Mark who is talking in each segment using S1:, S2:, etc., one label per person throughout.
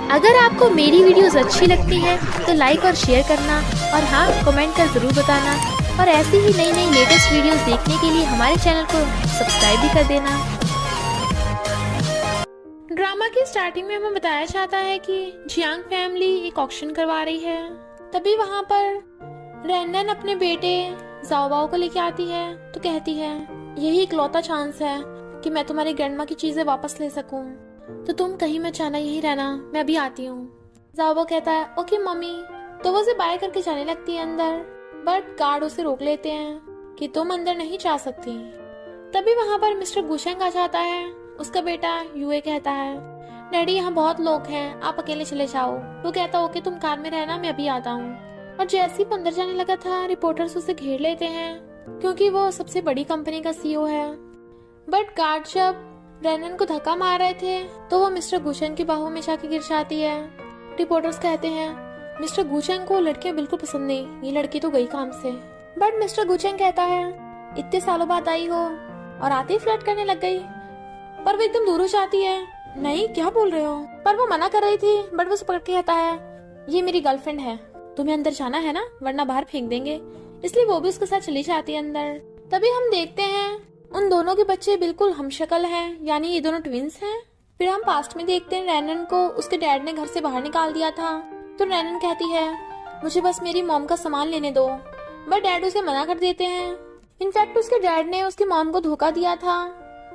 S1: अगर आपको मेरी वीडियोस अच्छी लगती है तो लाइक और शेयर करना, और हाँ, कमेंट कर ज़रूर बताना। और ऐसी ही नई नई लेटेस्ट वीडियोस देखने के लिए हमारे चैनल को सब्सक्राइब भी कर देना। ड्रामा की स्टार्टिंग में हमें बताया जाता है कि जियांग फैमिली एक ऑक्शन करवा रही है। तभी वहाँ पर रैंडन अपने बेटे जाओबाओ को लेके आती है तो कहती है, यही इकलौता चांस है कि मैं तुम्हारी ग्रैंडमा की चीजें वापस ले सकूं, तो तुम कहीं मत जाना, यही रहना, मैं अभी आती हूँ। जाओबाओ कहता है ओके मम्मी। तो वो उसे बाय करके जाने लगती है अंदर, बट गार्ड उसे रोक लेते हैं कि तुम अंदर नहीं जा सकती। तभी वहाँ पर मिस्टर गुशेंग आ जाता है। उसका बेटा यूए कहता है, डैडी यहाँ बहुत लोग हैं, आप अकेले चले जाओ। वो कहता ओके तुम कार में रहना, मैं अभी आता हूँ। और जैसे ही अंदर जाने लगा था, रिपोर्टर्स उसे घेर लेते हैं क्योंकि वो सबसे बड़ी कंपनी का सीईओ है। बट गार्ड जब रैनन को धक्का मार रहे थे तो वो मिस्टर गुशेंग की बाहों में जाके गिर जाती है। रिपोर्टर्स कहते हैं मिस्टर गुशेंग को लड़कियां बिल्कुल पसंद नहीं, ये लड़की तो गई काम से। बट मिस्टर गुशेंग कहता है इतने सालों बाद आई हो और आते ही फ्लर्ट करने लग गई। पर वो एकदम दूर हो जाती है, नहीं क्या बोल रहे हो। पर वो मना कर रही थी, बट वो उसे पकड़ के कहता है ये मेरी गर्लफ्रेंड है, तुम्हें अंदर जाना है ना, वरना बाहर फेंक देंगे। इसलिए वो भी उसके साथ चली जाती है अंदर। तभी हम देखते हैं उन दोनों के बच्चे बिल्कुल हमशक्ल हैं, यानी ये दोनों ट्विंस हैं। फिर हम पास्ट में देखते हैं रैनन को उसके डैड ने घर से बाहर निकाल दिया था। तो रैनन कहती है मुझे बस मेरी मॉम का सामान लेने दो, बट डैड उसे मना कर देते हैं। इनफैक्ट उसके डैड ने उसकी मॉम को धोखा दिया था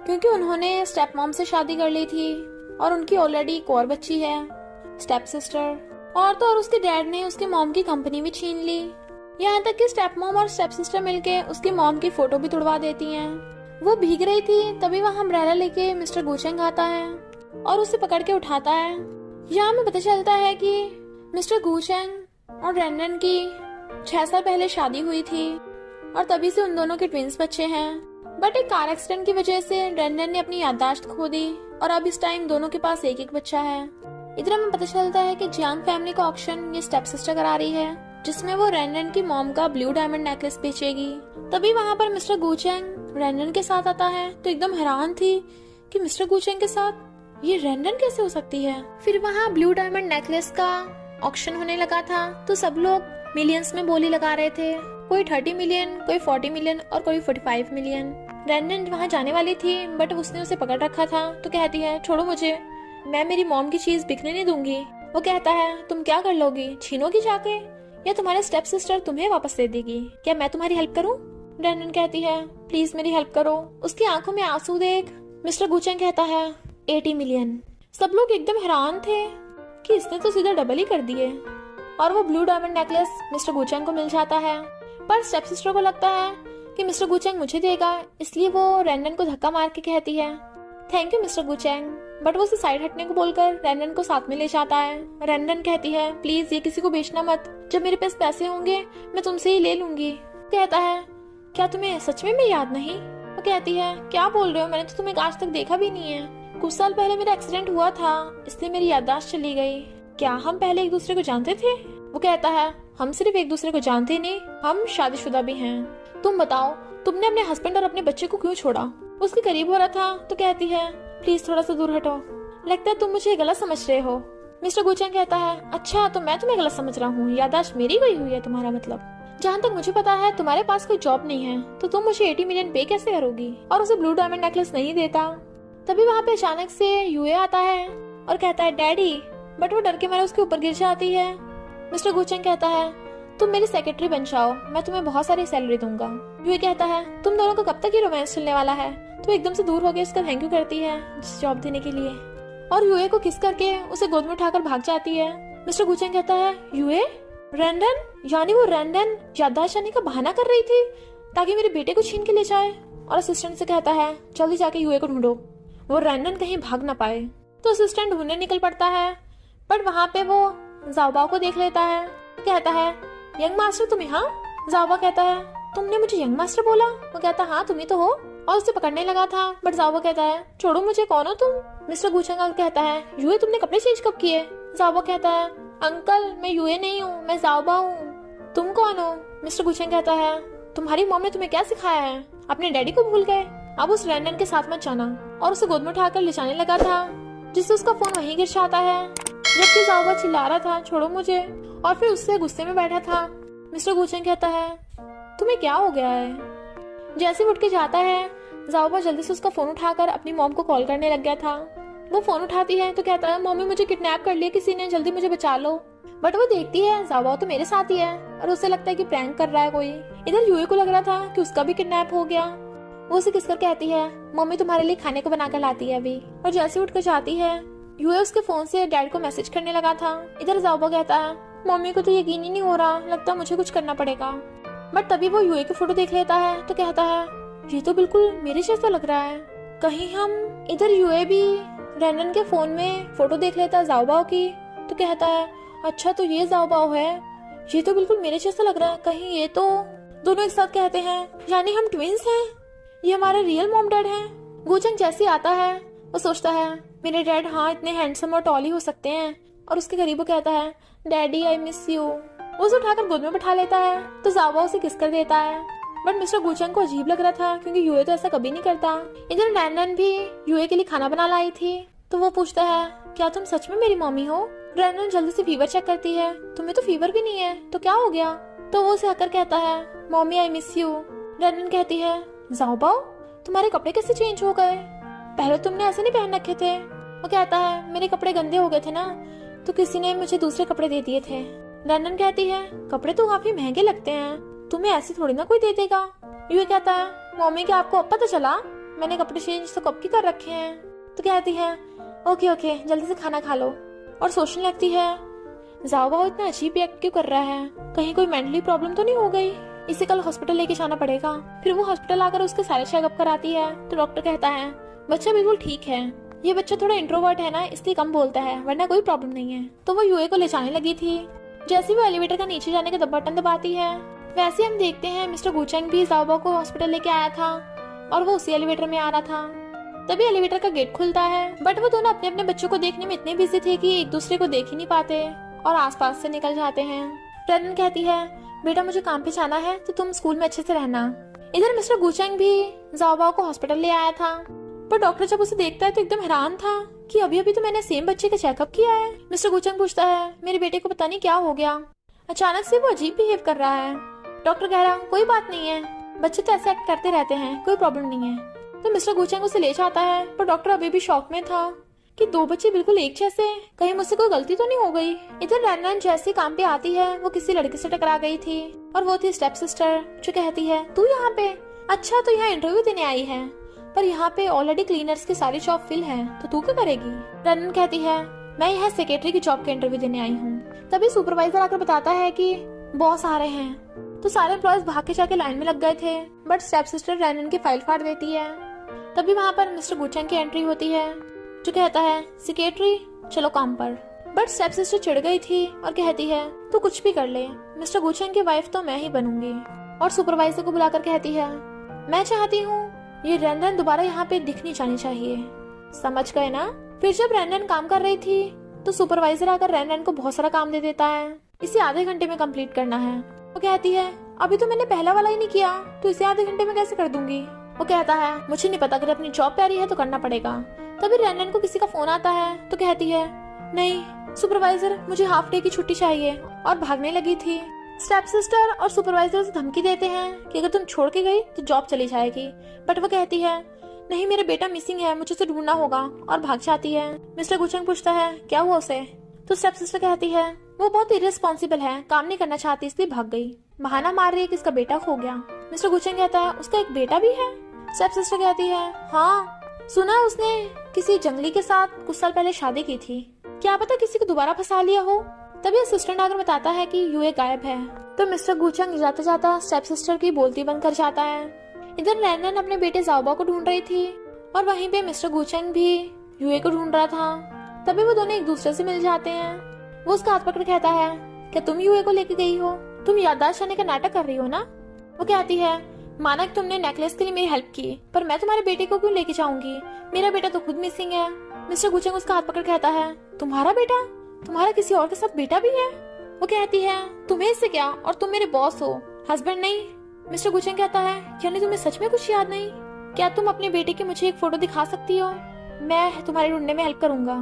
S1: क्योंकि उन्होंने स्टेप मॉम से शादी कर ली थी और उनकी ऑलरेडी एक और बच्ची है, स्टेप सिस्टर। और तो और उसके डैड ने उसकी मॉम की कंपनी भी छीन ली। यहाँ तक कि स्टेप मॉम और स्टेप सिस्टर मिलके उसकी मॉम की फोटो भी तुड़वा देती हैं। वो भीग रही थी, तभी वहाँ अम्ब्रेला लेके मिस्टर गुशेंग आता है और उसे पकड़ के उठाता है। यहाँ हमें पता चलता है कि मिस्टर गुशेंग और रैनन की 6 साल पहले शादी हुई थी और तभी से उन दोनों के ट्विंस बच्चे हैं। बट एक कार एक्सीडेंट की वजह से रैनन ने अपनी याददाश्त खो दी और अब इस टाइम दोनों के पास एक एक बच्चा है। इधर हमें पता चलता है कि जियांग फैमिली का ऑक्शन ये स्टेप सिस्टर करा रही है, जिसमें वो रैनन की मॉम का ब्लू डायमंड नेकलेस बेचेगी। तभी वहाँ पर मिस्टर गुशेंग रैनन के साथ आता है तो एकदम हैरान थी कि मिस्टर गुशेंग के साथ ये रैनन कैसे हो सकती है। फिर वहाँ ब्लू डायमंड नेकलेस का ऑक्शन होने लगा था तो सब लोग मिलियंस में बोली लगा रहे थे, कोई 30 मिलियन, कोई 40 मिलियन और कोई 45 मिलियन। रैनन वहाँ जाने वाली थी बट उसने उसे पकड़ रखा था तो कहती है छोड़ो मुझे, मैं मेरी मॉम की चीज बिकने नहीं दूंगी। वो कहता है तुम क्या कर लोगी, छीनोगी जाके, या तुम्हारे स्टेप सिस्टर तुम्हें वापस दे देगी, क्या मैं तुम्हारी हेल्प करूं? रैनन कहती है प्लीज मेरी हेल्प करो। उसकी आंखों में आंसू देख मिस्टर गुशेंग कहता है 80 मिलियन। सब लोग एकदम हैरान थे कि इसने तो सीधा डबल ही कर दिए। और वो ब्लू डायमंड नेकलेस मिस्टर गुशेंग को मिल जाता है। पर स्टेप सिस्टर को लगता है कि मिस्टर गुशेंग मुझे देगा, इसलिए वो रैनन को धक्का मार के कहती है थैंक यू मिस्टर गुशेंग। बट वो उसे साइड हटने को बोलकर रैनन को साथ में ले जाता है। रैनन कहती है प्लीज ये किसी को बेचना मत, जब मेरे पास पैसे होंगे मैं तुमसे ही ले लूंगी। कहता है क्या तुम्हें सच में मैं याद नहीं? वो कहती है क्या बोल रहे हो, मैंने तो तुम्हें आज तक देखा भी नहीं है। कुछ साल पहले मेरा एक्सीडेंट हुआ था, इसलिए मेरी याददाश्त चली गई। क्या हम पहले एक दूसरे को जानते थे? वो कहता है हम सिर्फ एक दूसरे को जानते नहीं, हम शादीशुदा भी हैं। तुम बताओ तुमने अपने हस्बैंड और अपने बच्चे को क्यों छोड़ा? उसके करीब हो रहा था तो कहती है प्लीज थोड़ा सा दूर हटो, लगता है तुम मुझे गलत समझ रहे हो। मिस्टर गुशेंग कहता है अच्छा तो मैं तुम्हें गलत समझ रहा हूँ, याददाश्त मेरी गई हुई है तुम्हारा मतलब? जहाँ तक मुझे पता है तुम्हारे पास कोई जॉब नहीं है तो तुम मुझे 80 मिलियन पे कैसे करोगी? और उसे ब्लू डायमंड नेकलेस नहीं देता। तभी वहाँ पे अचानक से यूए आता है और कहता है डैडी, बट वो डर के मारे उसके ऊपर गिर जाती है। मिस्टर गुशेंग कहता है तुम मेरी सेक्रेटरी बन जाओ, मैं तुम्हें बहुत सारी सैलरी दूंगा। यूए कहता है तुम दोनों को कब तक ये रोमांस चलने वाला है? तो एकदम से दूर होकर उसका थैंक यू करती है जॉब देने के लिए और यूए को किस करके उसे गोद में उठाकर भाग जाती है। मिस्टर गुशेंग कहता है यूए, रैंडन, यानी वो रैंडन याददाश्त जाने का बहाना कर रही थी ताकि मेरे बेटे को छीन के ले जाए। और असिस्टेंट से कहता है जल्दी जाके यूए को ढूंढो, वो रैंडन कहीं भाग ना पाए। तो असिस्टेंट ढूंढने निकल पड़ता है, बट वहाँ पे वो जाओबाओ को देख लेता है। कहता है यंग मास्टर तुम यहाँ? जाओबा कहता है तुमने मुझे यंग मास्टर बोला? वो कहता हाँ तुम ही तो हो, और उसे पकड़ने लगा था बट जाओबा कहता है छोड़ो मुझे, कौन हो तुम? मिस्टर गुशेंग कहता है यूए तुमने कपड़े चेंज कब किए? जाओबा कहता है अंकल मैं यूए नहीं हूँ, मैं जाओबा हूँ। तुम कौन हो? मिस्टर गुशेंग कहता है तुम्हारी मॉम ने तुम्हें क्या सिखाया है, अपने डैडी को भूल गए? अब उस रैंडन के साथ मत जाना। और उसे गोद में उठाकर ले जाने लगा था जिससे उसका फोन वहीं गिर जाता है। जबकि जाओबा चिल्ला रहा था छोड़ो मुझे, और फिर उससे गुस्से में बैठा था। मिस्टर गुचेंग कहता है तुम्हें क्या हो गया है। जैसे उठ के जाता है, जाओबा जल्दी से उसका फोन उठाकर अपनी मॉम को कॉल करने लग गया था। वो फोन उठाती है तो कहता है मम्मी मुझे किडनैप कर लिया किसी ने, जल्दी मुझे बचा लो। बट वो देखती है जाओबा तो मेरे साथ ही है और उसे लगता है कि प्रैंक कर रहा है कोई। इधर यूए को लग रहा था कि उसका भी किडनैप हो गया। वो उसे किसकर कहती है मम्मी तुम्हारे लिए खाने को बनाकर लाती है अभी। और जैसे उठकर जाती है, यूए उसके फोन से डैड को मैसेज करने लगा था। इधर जाओबा कहता है मम्मी को तो यकीन ही नहीं हो रहा, लगता मुझे कुछ करना पड़ेगा। बट तभी वो यूए की फोटो देख लेता है तो कहता है ये तो बिल्कुल मेरे जैसा लग रहा है, कहीं हम। इधर यूए भी रेनन के फोन में फोटो देख लेता है जाओबाओ की, तो कहता है अच्छा तो ये जाओबाओ है, ये तो बिल्कुल मेरे जैसा लग रहा है, कहीं ये तो। दोनों एक साथ कहते हैं यानी हम ट्विंस हैं, ये हमारे रियल मॉम डैड हैं। गुचेंग जैसे आता है वो सोचता है मेरे डैड हाँ इतने हैंडसम और टॉल ही हो सकते हैं, और उसके करीब वो कहता है डैडी आई मिस यू। वो उसे उठाकर गोद में बैठा लेता है तो जाओबाओ उसे किस कर देता है। बट मिस्टर गुचेंग को अजीब लग रहा था क्योंकि यूए तो ऐसा कभी नहीं करता। इधर रैनन भी यूए के लिए खाना बना लाई थी, तो वो पूछता है क्या तुम सच में मेरी मम्मी हो। रैनन जल्दी से फीवर चेक करती है, तुम्हें तो फीवर भी नहीं है तो क्या हो गया। तो वो उसे आकर कहता है mummy I miss you. Rhiannon कहती है जाओबाओ तुम्हारे कपड़े कैसे चेंज हो गए, पहले तुमने ऐसे नहीं पहन रखे थे। वो कहता है मेरे कपड़े गंदे हो गए थे ना, तो किसी ने मुझे दूसरे कपड़े दे दिए थे। रैनन कहती है कपड़े तो काफी महंगे लगते हैं, तुम्हें ऐसे थोड़ी ना कोई दे देगा। यूए कहता है मम्मी क्या आपको अब पता चला, मैंने कपड़े चेंज तो कब की कर रखे हैं। तो कहती है ओके ओके जल्दी से खाना खा लो, और सोचने लगती है जाओबाओ इतना अजीब रिएक्ट क्यों कर रहा है, कहीं कोई मेंटली प्रॉब्लम तो नहीं हो गई, इसे कल हॉस्पिटल लेके जाना पड़ेगा। फिर वो हॉस्पिटल आकर उसके सारे चेकअप कराती है तो डॉक्टर कहता है बच्चा बिल्कुल ठीक है, ये बच्चा थोड़ा इंट्रोवर्ट है ना इसलिए कम बोलता है, वरना कोई प्रॉब्लम नहीं है। तो वो यूए को ले जाने लगी थी। जैसे वो एलिवेटर का नीचे जाने का बटन दबाती है, वैसे हम देखते हैं मिस्टर गुचेंग भी जाओबाओ को हॉस्पिटल लेके आया था और वो उसी एलिवेटर में आ रहा था। तभी एलिवेटर का गेट खुलता है, बट वो दोनों अपने अपने बच्चों को देखने में इतने बिजी थे कि एक दूसरे को देख ही नहीं पाते और आसपास से निकल जाते हैं। रैनन कहती है बेटा मुझे काम पे जाना है तो तुम स्कूल में अच्छे से रहना। इधर मिस्टर गुचेंग भी जाओबाओ को हॉस्पिटल ले आया था, पर डॉक्टर जब उसे देखता है तो एकदम हैरान था कि अभी अभी तो मैंने सेम बच्चे का चेकअप किया है। मिस्टर गुचेंग पूछता है मेरे बेटे को पता नहीं क्या हो गया, अचानक से वो अजीब बिहेव कर रहा है। डॉक्टर कह रहा कोई बात नहीं है, बच्चे तो ऐसे एक्ट करते रहते हैं, कोई प्रॉब्लम नहीं है। तो मिस्टर गुचेंग उसे ले जाता है, पर डॉक्टर अभी भी शॉक में था कि दो बच्चे बिल्कुल एक जैसे, कहीं मुझसे कोई गलती तो नहीं हो गई। इधर रैनन जैसे काम पे आती है वो किसी लड़के से टकरा गई थी और वो थी स्टेप सिस्टर, जो कहती है तू यहाँ पे, अच्छा तो यहाँ इंटरव्यू देने आई है, पर यहाँ पे ऑलरेडी क्लीनर्स की सारी जॉब फिल है तो तू क्या करेगी। रैनन कहती है मैं यहाँ सेक्रेटरी की जॉब के इंटरव्यू देने आई हूँ। तभी सुपरवाइजर आकर बताता है कि बॉस आ रहे हैं, तो सारे एम्प्लॉयज भाग के जाके लाइन में लग गए थे, बट स्टेप सिस्टर रैनन की फाइल फाड़ देती है। तभी वहाँ पर मिस्टर गुचेंग की एंट्री होती है, जो कहता है सेक्रेटरी चलो काम पर। बट स्टेप सिस्टर चिढ़ गई थी और कहती है तू कुछ भी कर ले, मिस्टर गुचेंग की वाइफ तो मैं ही बनूंगी। और सुपरवाइजर को बुलाकर कहती है मैं चाहती हूँ ये रैनन दोबारा यहाँ पे दिख नहीं जानी चाहिए, समझ गए ना। फिर जब रैनन काम कर रही थी तो सुपरवाइजर आकर रैनन को बहुत सारा काम दे देता है, इसे आधे घंटे में कंप्लीट करना है। वो कहती है अभी तो मैंने पहला वाला ही नहीं किया, तो इसे आधे घंटे में कैसे कर दूंगी। वो कहता है मुझे नहीं पता, अगर अपनी जॉब प्यारी है तो करना पड़ेगा। तभी रैनन को किसी का फोन आता है तो कहती है नहीं सुपरवाइजर मुझे हाफ डे की छुट्टी चाहिए, और भागने लगी थी। स्टेप सिस्टर और सुपरवाइजर से धमकी देते हैं कि अगर तुम छोड़ के गई तो जॉब चली जाएगी, बट वो कहती है नहीं मेरा बेटा मिसिंग है, मुझे उसे ढूंढना होगा, और भाग जाती है। मिस्टर गुचेंग पूछता है क्या हुआ उसे, तो स्टेप सिस्टर कहती है वो बहुत इररिस्पॉन्सिबल है, काम नहीं करना चाहती इसलिए भाग गई, बहाना मार रही है कि इसका बेटा खो गया। मिस्टर गुचेंग कहता है उसका एक बेटा भी है। स्टेप सिस्टर कहती है हाँ सुना है उसने किसी जंगली के साथ कुछ साल पहले शादी की थी, क्या पता किसी को दोबारा फंसा लिया हो। तभी असिस्टेंट आकर बताता है कि यूए गायब है, तो मिस्टर गुचेंग जाता जाता स्टेप सिस्टर की बोलती बंद कर जाता है। इधर रैनन अपने बेटे जाओबाओ को ढूंढ रही थी और वहीं पे मिस्टर गुचेंग भी यूए को ढूंढ रहा था। तभी वो दोनों एक दूसरे से मिल जाते हैं। वो उसका हाथ पकड़ कहता है क्या तुम यूए को लेके गई हो, तुम याददाश्त करने का नाटक कर रही हो ना। वो कहती है माना कि तुमने नेकलेस के लिए मेरी हेल्प की, पर मैं तुम्हारे बेटे को क्यों लेके जाऊंगी, मेरा बेटा तो खुद मिसिंग है। मिस्टर गुचेंग उसका हाथ पकड़ कहता है तुम्हारा बेटा, तुम्हारा किसी और के साथ बेटा भी है। वो कहती है तुम्हें इससे क्या, और तुम मेरे बॉस हो, हस्बैंड नहीं। मिस्टर गुचेंग कहता है यानी तुम्हें सच में कुछ याद नहीं, क्या तुम अपने बेटे की मुझे एक फोटो दिखा सकती हो, मैं तुम्हारे ढूंढने में हेल्प करूंगा।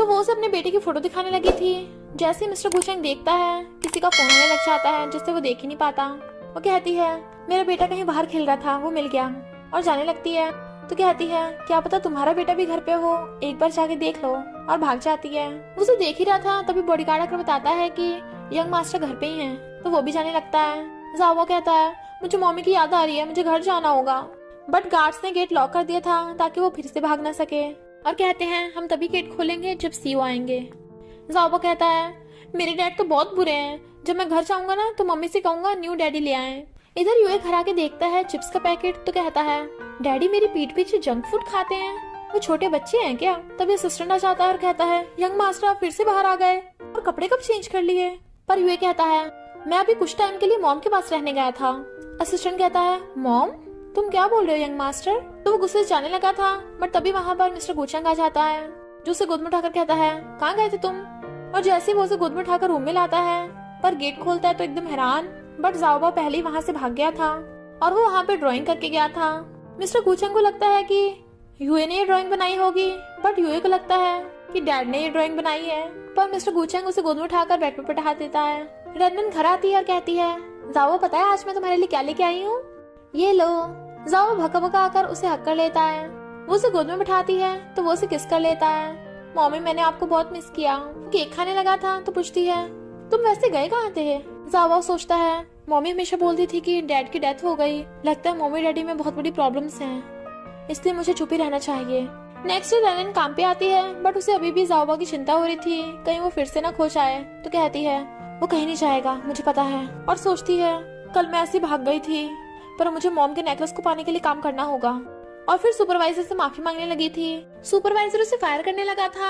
S1: तो वो उसे अपने बेटे की फोटो दिखाने लगी थी। जैसे मिस्टर गुचेंग देखता है किसी का फोन आने लग जाता है जिससे वो देख ही नहीं पाता। वो कहती है मेरा बेटा कहीं बाहर खेल रहा था, वो मिल गया, और जाने लगती है। तो कहती है क्या पता तुम्हारा बेटा भी घर पे हो, एक बार जाके देख लो, और भाग जाती है। वो उसे देख ही रहा था तभी बॉडीगार्ड आकर बताता है कि यंग मास्टर घर पे ही हैं। तो वो भी जाने लगता है। जाओ कहता है मुझे मम्मी की याद आ रही है, मुझे घर जाना होगा। बट गार्ड्स ने गेट लॉक कर दिया था ताकि वो फिर से भाग ना सके, और कहते हैं हम तभी गेट खोलेंगे जब सीओ आएंगे। जाओ कहता है मेरे डैड तो बहुत बुरे हैं, जब मैं घर जाऊंगा ना तो मम्मी से कहूंगा न्यू डैडी ले आए। इधर यूए घर आके देखता है चिप्स का पैकेट। तो कहता है डैडी मेरी पीठ पीछे जंक फूड खाते हैं, वो छोटे बच्चे हैं क्या? तभी असिस्टेंट आ जाता है और कहता है यंग मास्टर आप फिर से बाहर आ गए, और कपड़े कब चेंज कर लिए? पर यूए कहता है मैं अभी कुछ टाइम के लिए मॉम के पास रहने गया था। असिस्टेंट कहता है मॉम, तुम क्या बोल रहे हो यंग मास्टर? तो वो गुस्से से जाने लगा था, बट तभी वहाँ पर मिस्टर गुचेंग आ जाता है जो उसे गोद में उठाकर कहता है कहाँ गए थे तुम? और जैसे ही वो उसे गोद में उठाकर रूम में लाता है पर गेट खोलता है तो एकदम हैरान, बट जाओबा पहले ही वहाँ से भाग गया था और वो वहाँ पे ड्राइंग करके गया था। मिस्टर गुचेंग को लगता है कि यूए ने ये ड्राइंग बनाई होगी, बट यूए को लगता है कि डैड ने ये ड्राइंग बनाई है। पर मिस्टर गुचेंग उसे गोद में उठाकर बेड पर बैठा देता है। रेनन घर आती है और कहती है जाओ पता है आज मैं तुम्हारे लिए क्या लेके आई हूँ? ये लो। जाओ भगा भगा आकर उसे हक कर लेता है। वो उसे गोद में बिठाती है तो वो उसे किस कर लेता है। मम्मी मैंने आपको बहुत मिस किया। केक खाने लगा था तो पूछती है तुम वैसे गए कहाँ थे? जावा सोचता है मम्मी हमेशा बोलती थी कि डैड की डेथ हो गई, लगता है मम्मी डैडी में बहुत बड़ी प्रॉब्लम्स हैं, इसलिए मुझे चुप ही रहना चाहिए। नेक्स्ट डे रेनन काम पे आती है, बट उसे अभी भी जावा की चिंता हो रही थी कहीं वो फिर से ना खो जाए। तो कहती है वो कहीं नहीं जाएगा मुझे पता है, और सोचती है कल मैं ऐसी भाग गई थी पर मुझे मॉम के नेकलेस को पाने के लिए काम करना होगा। और फिर सुपरवाइजर से माफी मांगने लगी थी। सुपरवाइजर उसे फायर करने लगा था,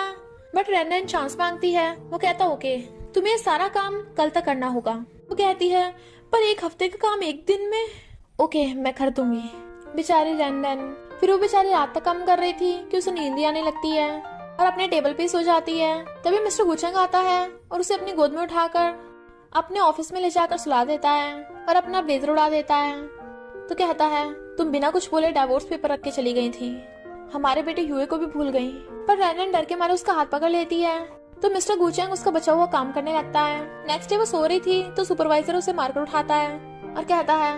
S1: बट रेनन चांस मांगती है। वो कहता ओके तुम्हें सारा काम कल तक करना होगा। वो कहती है पर एक हफ्ते का काम एक दिन में? ओके मैं कर दूंगी। बेचारी रेनन। फिर वो बेचारी रात तक काम कर रही थी कि उसे नींद ही आने लगती है और अपने टेबल पे सो जाती है। तभी मिस्टर गुचेंग आता है और उसे अपनी गोद में उठाकर अपने ऑफिस में ले जाकर सुला देता है और अपना ब्लेजर उड़ा देता है। तो कहता है तुम बिना कुछ बोले डाइवोर्स पेपर रख के चली गई थी, हमारे बेटे यूए को भी भूल गई। पर रेनन डर के मारे उसका हाथ पकड़ लेती है तो मिस्टर गुचेंग उसका बचा हुआ काम करने लगता है। नेक्स्ट डे वो सो रही थी तो सुपरवाइजर उसे मारकर उठाता है और कहता है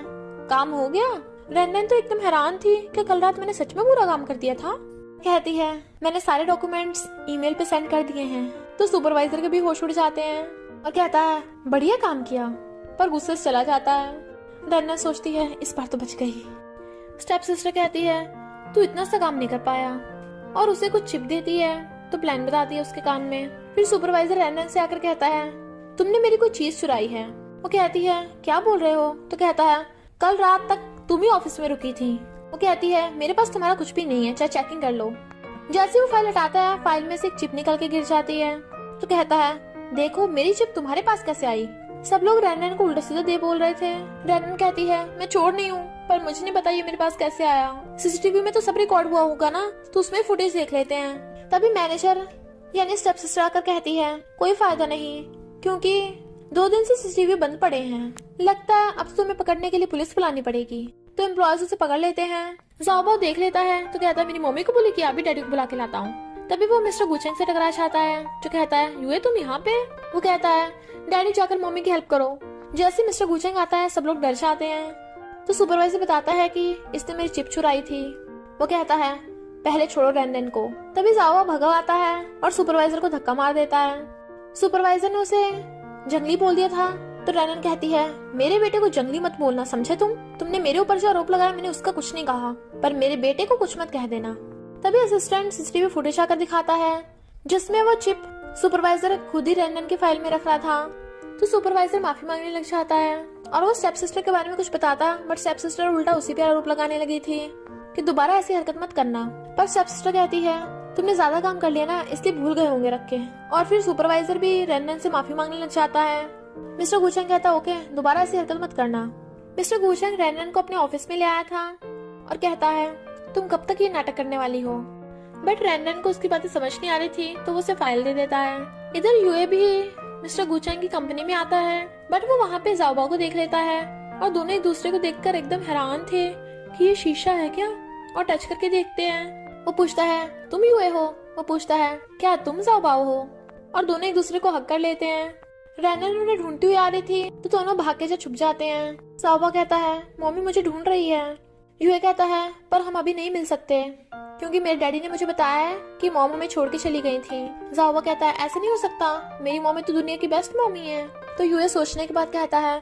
S1: काम हो गया? रेनन तो एकदम हैरान थी कि कल रात मैंने सच में पूरा काम कर दिया था। कहती है मैंने सारे डॉक्यूमेंट्स ईमेल पे सेंड कर दिए हैं। तो सुपरवाइजर के भी होश उड़ जाते हैं और कहता है बढ़िया काम किया, पर गुस्से से चला जाता है। रेनन सोचती है इस बार तो बच गई। स्टेप सिस्टर कहती है तू इतना सा काम नहीं कर पाया, और उसे कुछ चिप देती है तो प्लान बताती है उसके कान में। फिर सुपरवाइजर रेनन से आकर कहता है तुमने मेरी कोई चीज चुराई है। वो कहती है क्या बोल रहे हो? तो कहता है कल रात तक तुम ही ऑफिस में रुकी थी। वो कहती है मेरे पास तुम्हारा कुछ भी नहीं है, चाहे चेकिंग कर लो। जैसे वो फाइल हटाता है फाइल में से एक चिप निकल के गिर जाती है। तो कहता है देखो मेरी चिप तुम्हारे पास कैसे आई? सब लोग रेनन को उल्टा सीधा दे बोल रहे थे। रेनन कहती है मैं चोर नहीं हूँ, पर मुझे नहीं पता ये मेरे पास कैसे आया। सीसीटीवी में तो सब रिकॉर्ड हुआ होगा ना, तो उसमें फुटेज देख लेते हैं। तभी मैनेजर यानी स्टेप सिस्टर आकर कहती है कोई फायदा नहीं, क्योंकि 2 दिन से सीसीटीवी बंद पड़े हैं, लगता है अब तुम्हें पकड़ने के लिए पुलिस बुलानी पड़ेगी। तो एम्प्लॉयज उसे पकड़ लेते हैं। जाओबा देख लेता है तो कहता है मेरी मम्मी को बोले कि अभी डैडी को बुला के लाता हूँ। तभी वो मिस्टर गुचेंग से टकरा जाता है जो कहता है यूए तुम यहाँ पे? वो कहता है डैडी जाकर मम्मी की हेल्प करो। जैसे मिस्टर गुचेंग आता है सब लोग डर जाते हैं। तो सुपरवाइजर बताता है कि इसने मेरी चिप चुराई थी। वो कहता है पहले छोड़ो रेनन को। तभी जावा भगा आता है और सुपरवाइजर को धक्का मार देता है। सुपरवाइजर ने उसे जंगली बोल दिया था। तो रेनन कहती है मेरे बेटे को जंगली मत बोलना, समझे तुमने मेरे ऊपर जो आरोप लगाया मैंने उसका कुछ नहीं कहा, पर मेरे बेटे को कुछ मत कह देना। तभी असिस्टेंट सीसीटीवी फुटेज आकर दिखाता है जिसमें वो चिप सुपरवाइजर खुद ही रेनन की फाइल में रख रहा था। तो सुपरवाइजर माफी मांगने लग जाता है और वो स्टेप सिस्टर के बारे में कुछ बताता, बट स्टेप सिस्टर उल्टा उसी पे आरोप लगाने लगी थी कि दोबारा ऐसी हरकत मत करना। पर स्टेप सिस्टर कहती है तुमने ज्यादा काम कर लिया ना, इसलिए भूल गए होंगे रख के। और फिर सुपरवाइजर भी रेनन से माफी मांगने लग जाता है। मिस्टर गुचेंग कहता ओके दोबारा ऐसी हरकत मत करना। मिस्टर गुचेंग रेनन को अपने ऑफिस में ले आया था और कहता है तुम कब तक ये नाटक करने वाली हो? बट रेनन को उसकी बातें समझ नहीं आ रही थी तो वो उसे फाइल दे देता है। इधर यूए भी मिस्टर गुचेंग की कंपनी में आता है, बट वो वहाँ पे जाओबा को देख लेता है और दोनों एक दूसरे को देखकर एकदम हैरान थे कि ये शीशा है क्या, और टच करके देखते हैं। वो पूछता है तुम यूए हो? वो पूछता है क्या तुम ज़ाओबाओ हो, और दोनों एक दूसरे को हक कर लेते हैं। रेनन उन्हें ढूंढती हुई आ रही थी तो दोनों भाग के छुप जाते हैं। ज़ाओबाओ कहता है मम्मी मुझे ढूंढ रही है। यूए कहता है पर हम अभी नहीं मिल सकते क्योंकि मेरे डैडी ने मुझे बताया है कि मॉम हमें छोड़ के चली गई थी। ज़ाओबाओ कहता है ऐसा नहीं हो सकता, मेरी मॉमी तो दुनिया की बेस्ट मॉमी है। तो यूए सोचने के बाद कहता है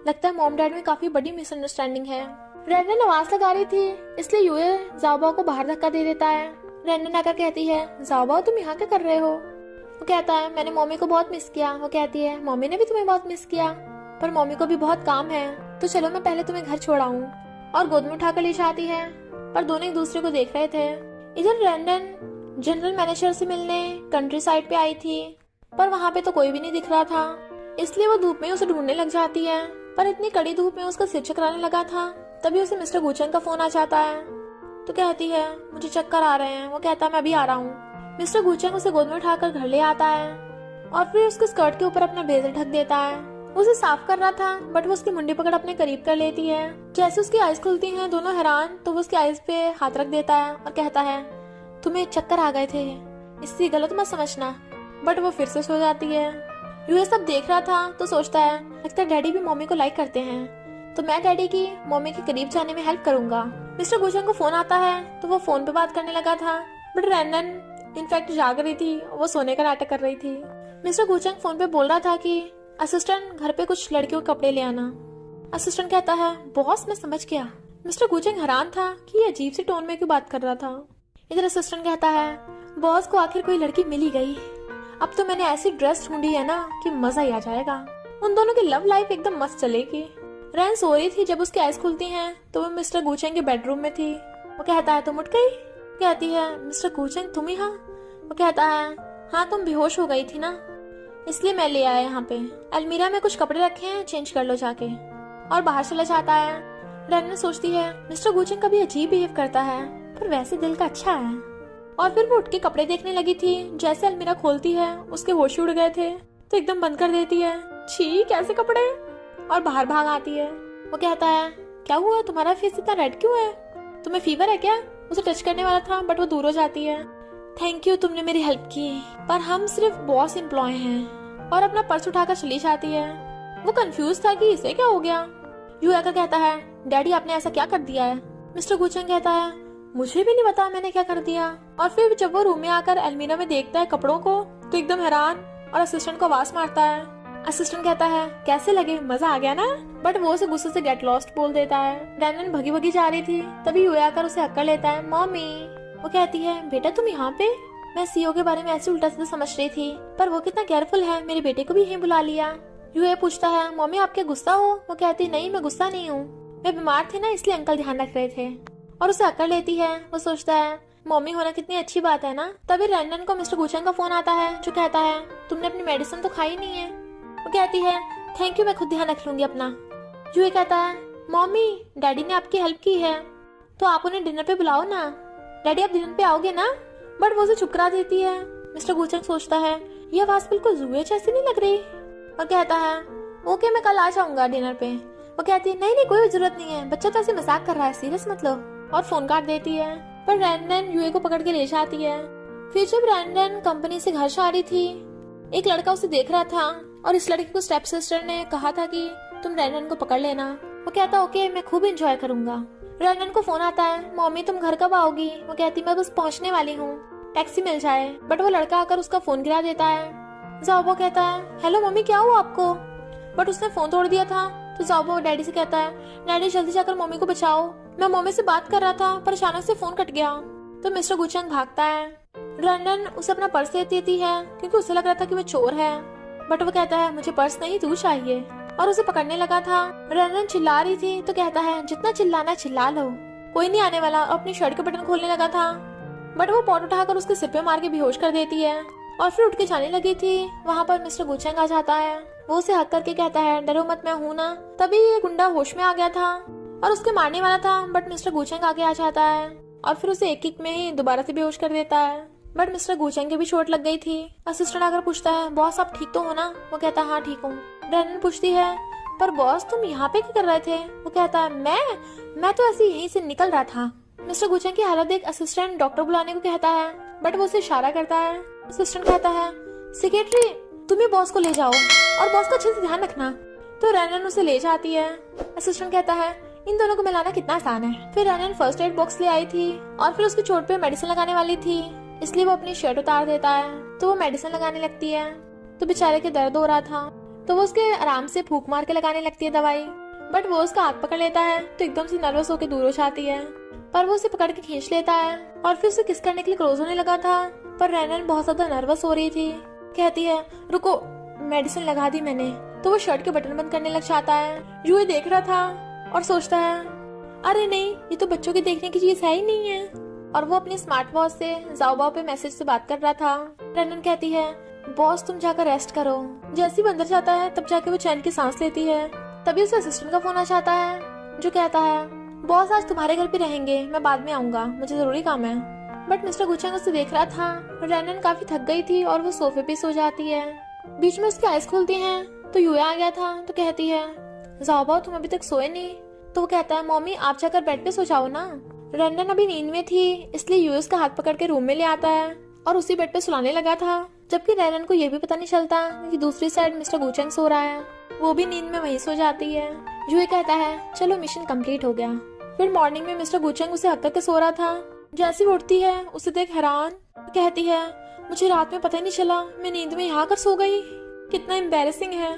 S1: लगता है मॉम डैड में काफी बड़ी मिसअंडरस्टैंडिंग है। रेनन आवाज लगा रही थी इसलिए यूए ज़ाओबाओ को बाहर धक्का दे देता है। रेनन आकर कहती है ज़ाओबाओ तुम यहाँ क्या कर रहे हो। वो कहता है मैंने मम्मी को बहुत मिस किया। वो कहती है मम्मी ने भी तुम्हें बहुत मिस किया पर मम्मी को भी बहुत काम है, तो चलो मैं पहले तुम्हें घर छोड़ाऊं, और गोद में उठाकर ले जाती है। पर दोनों एक दूसरे को देख रहे थे। इधर रेनन जनरल मैनेजर से मिलने कंट्री साइड पे आई थी पर वहाँ पे तो कोई भी नहीं दिख रहा था, इसलिए वो धूप में उसे ढूंढने लग जाती है। पर इतनी कड़ी धूप में उसका सिर चकराने लगा था तभी उसे मिस्टर गुचेंग का फोन आ जाता है। तो कहती है मुझे चक्कर आ रहे हैं। वो कहता है मैं अभी आ रहा हूँ। मिस्टर गुचेंग उसे गोद में उठाकर घर ले आता है और फिर उसके स्कर्ट के ऊपर अपना ब्लेजर ढक देता है। वो उसे साफ कर रहा था बट वो उसकी मुंडी पकड़ अपने करीब कर लेती है। जैसे उसकी आइज खुलती हैं दोनों हैरान, तो वो उसकी आइज पे हाथ रख देता है और कहता है तुम्हें चक्कर आ गए थे, इससे गलत मत समझना। बट वो फिर से सो जाती है। यूए सब देख रहा था तो सोचता है लगता है डैडी भी मम्मी को लाइक करते हैं, तो मैं डैडी की मम्मी के करीब जाने में हेल्प करूंगा। मिस्टर गुचेंग को फोन आता है तो वो फोन पे बात करने लगा था बट रेनन इनफैक्ट जाग रही थी, वो सोने का नाटक कर रही थी। मिस्टर गुचेंग फोन पे बोल रहा था कि असिस्टेंट घर पे कुछ लड़कियों के कपड़े ले आना। असिस्टेंट कहता है बॉस मैं समझ गया। मिस्टर गुचेंग हैरान था कि ये अजीब सी टोन में क्यों बात कर रहा था। इधर असिस्टेंट कहता है बॉस को आखिर कोई लड़की मिल ही गई, अब तो मैंने ऐसी ड्रेस ढूंढी है ना कि मजा ही आ जाएगा। उन दोनों की लव लाइफ एकदम मस्त चलेगी। रैन सो रही थी जब उसकी आइज खुलती हैं तो वो मिस्टर गुचेंग के बेडरूम में थी। वो कहता है तुम उठ गई। कहती है मिस्टर गुचेंग तुम यहाँ। वो कहता है हाँ तुम बेहोश हो गई थी ना, इसलिए मैं ले आया यहाँ पे। अलमीरा में कुछ कपड़े रखे हैं, चेंज कर लो जाके, और बाहर चला जाता है। रैन सोचती है मिस्टर गुचेंग कभी अजीब बिहेव करता है पर वैसे दिल का अच्छा है। और फिर वो उठ के कपड़े देखने लगी थी। जैसे अलमीरा खोलती है उसके होश उड़ गए थे तो एकदम बंद कर देती है। छी कैसे कपड़े, और बाहर भाग आती है। वो कहता है क्या हुआ तुम्हारा फेस इतना रेड क्यों है, तुम्हें फीवर है क्या। उसे टच करने वाला था बट वो दूर हो जाती है। थैंक यू तुमने मेरी हेल्प की, पर हम सिर्फ बॉस एम्प्लॉय हैं, और अपना पर्स उठाकर चली जाती है। वो कंफ्यूज था कि इसे क्या हो गया। यू आकर कहता है डैडी आपने ऐसा क्या कर दिया है। मिस्टर गुचेंग कहता है मुझे भी नहीं पता मैंने क्या कर दिया। और फिर जब वो रूम में आकर अलमीरा में देखता है कपड़ों को तो एकदम हैरान और असिस्टेंट को आवाज मारता है। असिस्टेंट कहता है कैसे लगे, मजा आ गया ना। बट वो उसे गुस्से से गेट लॉस्ट बोल देता है। रैनन भगी भगी जा रही थी तभी यूए आकर उसे हक कर लेता है मम्मी। वो कहती है बेटा तुम यहाँ पे, मैं सीओ के बारे में ऐसे उल्टा सीधा समझ रही थी पर वो कितना केयरफुल है, मेरे बेटे को भी यहीं बुला लिया। यूए पूछता है मम्मी आप क्या गुस्सा हो। वो कहती नहीं मैं गुस्सा नहीं हूँ, मैं बीमार थी ना इसलिए अंकल ध्यान रख रहे थे, और उसे हक कर लेती है। वो सोचता है मम्मी होना कितनी अच्छी बात है ना। तभी रैनन को मिस्टर गुचेंग का फोन आता है जो कहता है तुमने अपनी मेडिसिन तो खाई नहीं है। वो कहती है थैंक यू मैं खुद ध्यान रख लूंगी अपना। यूए कहता है मम्मी डैडी ने आपकी हेल्प की है तो आप उन्हें डिनर पे बुलाओ ना, डैडी आप डिनर पे आओगे ना। बट वो उसे चुप करा देती है। मिस्टर गुचेंग सोचता है ये आवाज बिल्कुल जुए जैसी नहीं लग रही, और कहता है ओके मैं कल आ जाऊंगा डिनर पे। वो कहती है नहीं नहीं कोई जरूरत नहीं है, बच्चा तो ऐसे मजाक कर रहा है, सीरियस मत लो, और फोन काट देती है। पर रैनन यूए को पकड़ के ले जाती है। फिर जब रैनन कंपनी से घर जा रही थी एक लड़का उसे देख रहा था और इस लड़के को स्टेप सिस्टर ने कहा था कि तुम रैनन को पकड़ लेना। वो कहता ओके मैं खूब एंजॉय करूंगा। रैनन को फोन आता है मम्मी तुम घर कब आओगी। वो कहती मैं बस पहुंचने वाली हूँ, टैक्सी मिल जाए। बट वो लड़का आकर उसका फोन गिरा देता है। ज़ाओबाओ कहता है हेलो मम्मी क्या हुआ आपको, बट उसने फोन तोड़ दिया था। तो ज़ाओबाओ डैडी से कहता है डैडी जल्दी जाकर मम्मी को बचाओ, मैं मम्मी से बात कर रहा था पर अचानक से फोन कट गया। तो मिस्टर गुचेंग भागता है। रैनन उसे अपना पर्स दे देती है क्योंकि उसे लग रहा था कि वो चोर है, बट वो कहता है मुझे पर्स नहीं तू चाहिए, और उसे पकड़ने लगा था। रैनन चिल्ला रही थी तो कहता है जितना चिल्लाना चिल्ला लो, कोई नहीं आने वाला, और अपनी शर्ट के बटन खोलने लगा था। बट वो पॉट उठाकर उसके सिर पे मार के बेहोश कर देती है और फिर उठ के जाने लगी थी। वहाँ पर मिस्टर गुचेंग आ जाता है। वो उसे हक करके कहता है डरो मत मैं हूँ ना। तभी ये गुंडा होश में आ गया था और उसके मारने वाला था, बट मिस्टर गुचेंग आगे आ जाता है और फिर उसे एक किक में ही दोबारा से बेहोश कर देता है। बट मिस्टर गुचेंग के भी चोट लग गई थी। असिस्टेंट आकर पूछता है बॉस आप ठीक तो हो ना। वो कहता है हाँ ठीक हूँ। रैनन पूछती है पर बॉस तुम यहाँ पे क्या कर रहे थे। वो कहता है मैं तो ऐसे यहीं से निकल रहा था। मिस्टर गुचेंग की हालत देख असिस्टेंट डॉक्टर बुलाने को कहता है बट वो उसे इशारा करता है। असिस्टेंट कहता है, सेक्रेटरी तुम ही बॉस को ले जाओ और बॉस का अच्छे से ध्यान रखना। तो रैनन उसे ले जाती है। असिस्टेंट कहता है, इन दोनों को मिलाना कितना आसान है। फिर रैनन फर्स्ट एड बॉक्स ले आई थी और फिर उसकी चोट पे मेडिसिन लगाने वाली थी, इसलिए वो अपनी शर्ट उतार देता है। तो वो मेडिसिन लगाने लगती है। तो बेचारे के दर्द हो रहा था, तो वो उसके आराम से फूंक मार के लगाने लगती है दवाई। बट वो उसका हाथ पकड़ लेता है तो एकदम से नर्वस होकर दूर हो जाती है। पर वो उसे पकड़ के खींच लेता है और फिर उसे किस करने के लिए क्लोज होने लगा था। पर रैनन बहुत ज्यादा नर्वस हो रही थी। कहती है, रुको मेडिसिन लगा दी मैंने। तो वो शर्ट के बटन बंद करने लग जाता है। यूए देख रहा था और सोचता है, अरे नहीं ये तो बच्चों के देखने की चीज है ही नहीं है। और वो अपनी स्मार्ट वॉच से जाओबाओ पे मैसेज से बात कर रहा था। रैनन कहती है, बॉस तुम जाकर रेस्ट करो। जैसे ही अंदर जाता है तब जाके वो चैन की सांस लेती है। तभी उसे असिस्टेंट का फोन आ जाता है जो कहता है, बॉस आज तुम्हारे घर पे रहेंगे, मैं बाद में आऊंगा, मुझे जरूरी काम है। बट मिस्टर गुचेंग उसे देख रहा था। रैनन काफी थक गई थी और वो सोफे पे सो जाती है। बीच में उसकी आइज खुलती हैं तो यूए आ गया था। तो कहती है, जाओबाओ तुम अभी तक सोए नहीं। तो वो कहता है, मम्मी आप जाकर बेड पे सो जाओ ना। रैनन अभी नींद में थी, इसलिए यूए उसका हाथ पकड़ के रूम में ले आता है और उसी बेड पे सुलाने लगा था। जबकि रैनन को ये भी पता नहीं चलता कि दूसरी साइड मिस्टर गुचेंग सो रहा है। वो भी नींद में वहीं सो जाती है। यूए कहता है, चलो मिशन कंप्लीट हो गया। फिर मॉर्निंग में मिस्टर गुचेंग उसे हक करके सो रहा था। जैसी उठती है उसे देख हैरान कहती है, मुझे रात में पता ही नहीं चला, मैं नींद में यहाँ कर सो गई, कितना एम्बैरेसिंग है।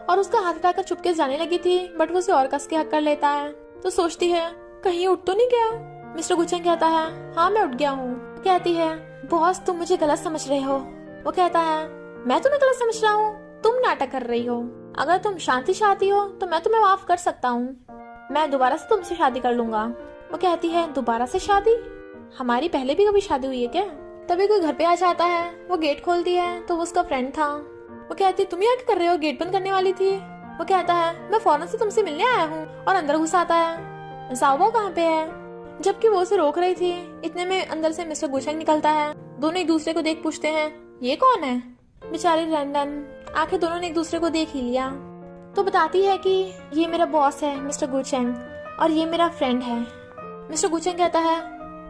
S1: और उसका हाथ उठाकर चुपके जाने लगी थी, बट वो उसे और कस के हक कर लेता है। तो सोचती है, कहीं उठ तो नहीं गया। मिस्टर गुचेंग कहता है, हाँ मैं उठ गया हूँ। कहती है, बॉस तुम मुझे गलत समझ रहे हो। वो कहता है, मैं तुम्हें गलत समझ रहा हूँ, तुम नाटक कर रही हो। अगर तुम शांति चाहती हो तो मैं तुम्हें माफ कर सकता हूँ, मैं दोबारा से तुमसे शादी कर लूंगा। वो कहती है, दोबारा से शादी? हमारी पहले भी कभी शादी हुई है क्या? तभी कोई घर पे आ जाता है। वो गेट खोलती है तो वो उसका फ्रेंड था। वो कहती, तुम यहाँ क्या कर रहे हो, गेट बंद करने वाली थी। वो कहता है, मैं फौरन से तुमसे मिलने आया हूँ। और अंदर घुस आता है, जाओबाओ कहाँ पे है? जबकि वो उसे रोक रही थी। इतने में अंदर से मिस्टर गुचेंग निकलता है। दोनों एक दूसरे को देख पूछते हैं, ये कौन है? बेचारी रैनन, आखिर दोनों ने एक दूसरे को देख ही लिया। तो बताती है कि ये मेरा बॉस है मिस्टर गुचेंग और ये मेरा फ्रेंड है। मिस्टर गुचेंग कहता है,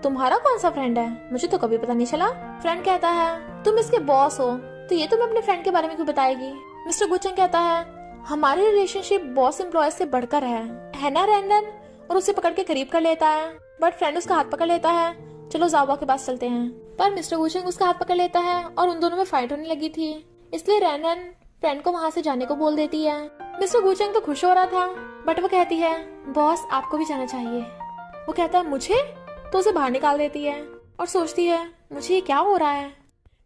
S1: तुम्हारा कौन सा फ्रेंड है, मुझे तो कभी पता नहीं चला। फ्रेंड कहता है, तुम इसके बॉस हो तो ये तुम्हें अपने फ्रेंड के बारे में क्यों बताएगी? मिस्टर गुचेंग कहता है, हमारी रिलेशनशिप बॉस एम्प्लॉय से बढ़कर है ना रैनन? और उसे पकड़ के करीब कर लेता है। बट फ्रेंड उसका हाथ पकड़ लेता है, चलो जाओबाओ के पास चलते हैं। पर मिस्टर गुचेंग उसका हाथ पकड़ लेता है और उन दोनों में फाइट होने लगी थी, इसलिए रैनन फ्रेंड को वहाँ से जाने को बोल देती है। मिस्टर गुचेंग तो खुश हो रहा था, बट वो कहती है, बॉस आपको भी जाना चाहिए। वो कहता है, मुझे? तो उसे बाहर निकाल देती है और सोचती है, मुझे ये क्या हो रहा है,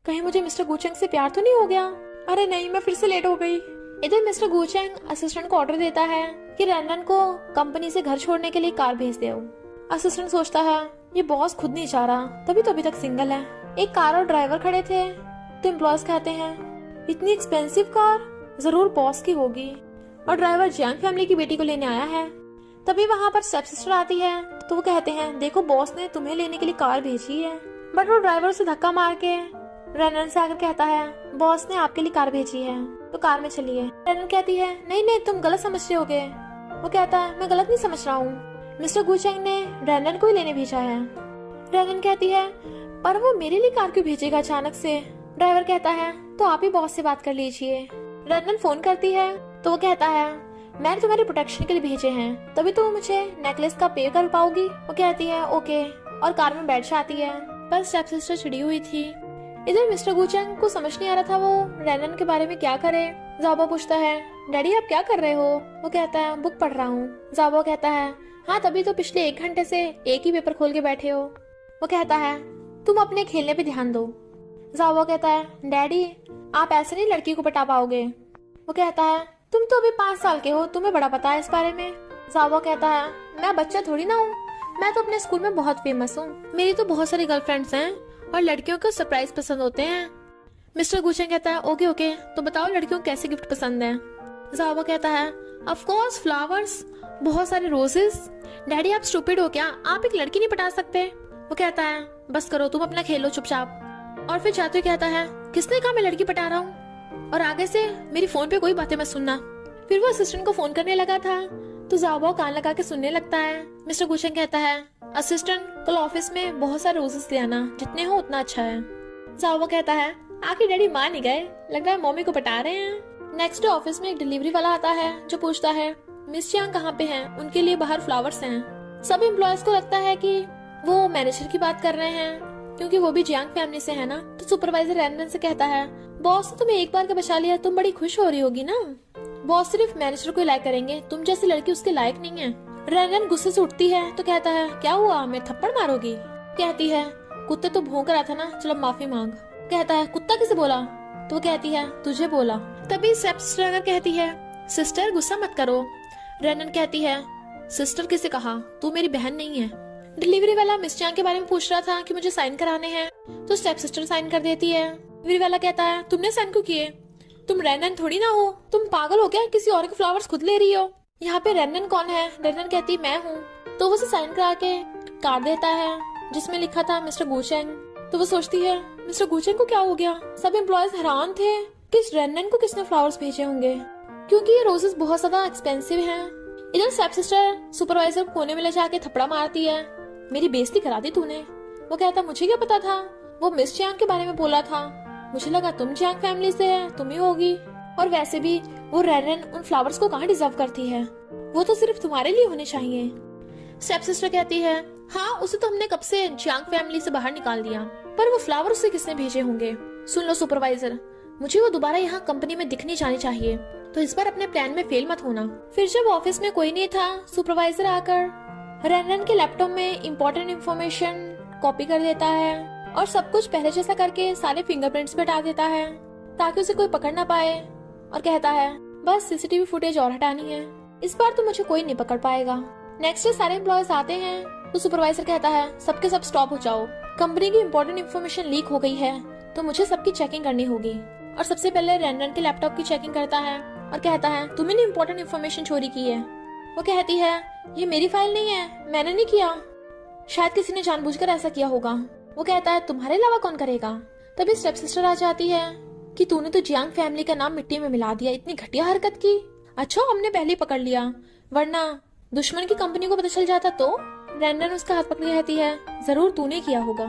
S1: कहीं मुझे मिस्टर गुचेंग से प्यार तो नहीं हो गया? अरे नहीं, मैं फिर से लेट हो गई। इधर मिस्टर गुचेंग असिस्टेंट को ऑर्डर देता है कि रैनन को कंपनी से घर छोड़ने के लिए कार भेज दो। असिस्टेंट सोचता है, ये बॉस खुद नहीं चाह रहा, तभी तो अभी तक सिंगल है। एक कार और ड्राइवर खड़े थे तो एम्प्लॉयज कहते हैं, इतनी एक्सपेंसिव कार जरूर बॉस की होगी और ड्राइवर जियांग फैमिली की बेटी को लेने आया है। तभी वहाँ पर स्टेप सिस्टर आती है तो वो कहते हैं, देखो बॉस ने तुम्हें लेने के लिए कार भेजी है। बट वो ड्राइवर से धक्का मार के रैनन से आकर कहता है, बॉस ने आपके लिए कार भेजी है तो कार में चलिए। रैनन कहती है, नहीं नहीं तुम गलत समझ रहे होगे। वो कहता है, मैं गलत नहीं समझ रहा हूँ, मिस्टर गुचेंग ने रैनन को ही लेने भेजा है। रैनन कहती है, पर वो मेरे लिए कार क्यों भेजेगा अचानक से? ड्राइवर कहता है, तो आप ही बॉस से बात कर लीजिए। रैनन फोन करती है तो वो कहता है, मैंने तुम्हारे प्रोटेक्शन के लिए भेजे हैं, तभी तो मुझे नेकलेस का पे कर पाओगी? वो कहती है, ओके, और कार में बैठ जाती है। पर स्टेप सिस्टर चिड़ी हुई थी। इधर मिस्टर गुचेंग को समझ नहीं आ रहा था वो रैनन के बारे में क्या करे। जाओबाओ पूछता है, डैडी आप क्या कर रहे हो? वो कहता है, बुक पढ़ रहा हूँ। जाओबाओ कहता है, हाँ तभी तो पिछले 1 घंटे से एक ही पेपर खोल के बैठे हो। वो कहता है, तुम अपने खेलने पे ध्यान दो। जाओबाओ कहता है, डैडी आप ऐसे नहीं लड़की को पटा पाओगे। वो कहता है, तुम तो अभी 5 साल के हो, तुम्हें बड़ा पता है इस बारे में। जाओबाओ कहता है, मैं बच्चा थोड़ी ना हूँ, मैं तो अपने स्कूल में बहुत फेमस हूँ, मेरी तो बहुत सारी गर्लफ्रेंड्स हैं और लड़कियों को सरप्राइज पसंद होते हैं। मिस्टर गुचेंग कहता है, ओके ओके, तो बताओ लड़कियों को कैसे गिफ्ट पसंद है? जाओबाओ कहता है, ऑफ कोर्स फ्लावर्स, बहुत सारे रोजेस। डैडी आप स्टूपिड हो क्या, आप एक लड़की नहीं पटा सकते? वो कहता है, बस करो तुम अपना खेलो चुपचाप। और फिर जाते हुए कहता है, किसने कहा मैं लड़की पटा रहा हूँ, और आगे से मेरी फोन पे कोई बातें मत सुनना। फिर वो असिस्टेंट को फोन करने लगा था तो जाओबाओ कान लगा के सुनने लगता है। मिस्टर गुचेंग कहता है, असिस्टेंट, कल ऑफिस में बहुत सारे रोजेस ले आना, जितने हो उतना अच्छा है। जाओ कहता है, आखिर डैडी मान नहीं गए, लग रहा है मम्मी को पटा रहे हैं। नेक्स्ट डे ऑफिस में एक डिलीवरी वाला आता है जो पूछता है मिस चियांग कहाँ पे हैं, उनके लिए बाहर फ्लावर्स हैं। सब एम्प्लॉयज को लगता है कि वो मैनेजर की बात कर रहे हैं क्योंकि वो भी जियांग फैमिली से है ना। तो सुपरवाइजर रैनन से कहता है, बॉस ने तुम्हें एक बार का बचा लिया, तुम बड़ी खुश हो रही होगी ना। बॉस सिर्फ मैनेजर को लाइक करेंगे, तुम जैसी लड़की उसके लायक नहीं है। रैनन गुस्से से उठती है तो कहता है, क्या हुआ, मैं थप्पड़ मारोगी? कहती है, कुत्ते तो भौंक रहा था ना, चलो माफी मांग। कहता है, कुत्ता किसे बोला? तो वो कहती है, तुझे बोला। तभी स्टेपसिस्टर कहती है, सिस्टर गुस्सा मत करो। रैनन कहती है, सिस्टर किसे कहा, तू मेरी बहन नहीं है। डिलीवरी वाला मिस चियांग के बारे में पूछ रहा था कि मुझे साइन कराने हैं, तो स्टेप सिस्टर साइन कर देती है। डिलीवरी वाला कहता है, तुमने साइन क्यों किए? तुम रैनन थोड़ी ना हो, तुम पागल हो क्या, किसी और के फ्लावर्स खुद ले रही हो। यहाँ पे रैनन कौन है? रैनन कहती, मैं हूँ। तो वो उसे साइन करा के कार्ड देता है जिसमें लिखा था मिस्टर गुचेंग। तो वो सोचती है, मिस्टर गुचेंग को क्या हो गया? सब एम्प्लॉयज हैरान थे कि इस रैनन को किसने फ्लावर्स भेजे होंगे, क्योंकि ये रोजेस बहुत ज्यादा एक्सपेंसिव हैं। इधर स्टेप सिस्टर सुपरवाइजर कोने में ले जाके थप्पड़ा मारती है, मेरी बेइज्जती करा दी तूने। वो कहता, मुझे क्या पता था, वो मिस चियांग के बारे में बोला था, मुझे लगा तुम जियांग फैमिली से है, तुम ही होगी। और वैसे भी वो रैनन उन फ्लावर्स को कहाँ डिजर्व करती है, वो तो सिर्फ तुम्हारे लिए होने चाहिए। स्टेप सिस्टर कहती है, हाँ उसे तो हमने कब से जियांग फैमिली से बाहर निकाल दिया, पर वो फ्लावर उसे किसने भेजे होंगे? सुन लो सुपरवाइजर, मुझे वो दोबारा यहाँ कंपनी में दिखनी जानी चाहिए, तो इस बार अपने प्लान में फेल मत होना। फिर जब ऑफिस में कोई नहीं था, सुपरवाइजर आकर रैनन के लैपटॉप में इम्पोर्टेंट इंफॉर्मेशन कॉपी कर देता है और सब कुछ पहले जैसा करके सारे फिंगरप्रिंट्स भी हटा देता है ताकि उसे कोई पकड़ ना पाए, और कहता है, बस सीसीटीवी फुटेज और हटानी है, इस बार तो मुझे कोई नहीं पकड़ पाएगा। नेक्स्ट डे सारे एम्प्लॉयज आते हैं तो सुपरवाइजर कहता है, सबके सब स्टॉप हो जाओ, कंपनी की इम्पोर्टेंट इन्फॉर्मेशन लीक हो गई है, तो मुझे सबकी चेकिंग करनी होगी। और सबसे पहले रैनन के लैपटॉप की चेकिंग करता है और कहता है, तुमने इम्पोर्टेंट इन्फॉर्मेशन चोरी की है। वो कहती है, ये मेरी फाइल नहीं है, मैंने नहीं किया, शायद किसी ने जानबूझकर ऐसा किया होगा। वो कहता है, तुम्हारे अलावा कौन करेगा? तभी स्टेप सिस्टर आ जाती है कि तूने तो जियांग फैमिली का नाम मिट्टी में मिला दिया, इतनी घटिया हरकत की। अच्छा हमने पहले पकड़ लिया, वरना दुश्मन की कंपनी को पता चल जाता तो? रैनन उसका हाथ पकड़ कहती है, जरूर तूने किया होगा।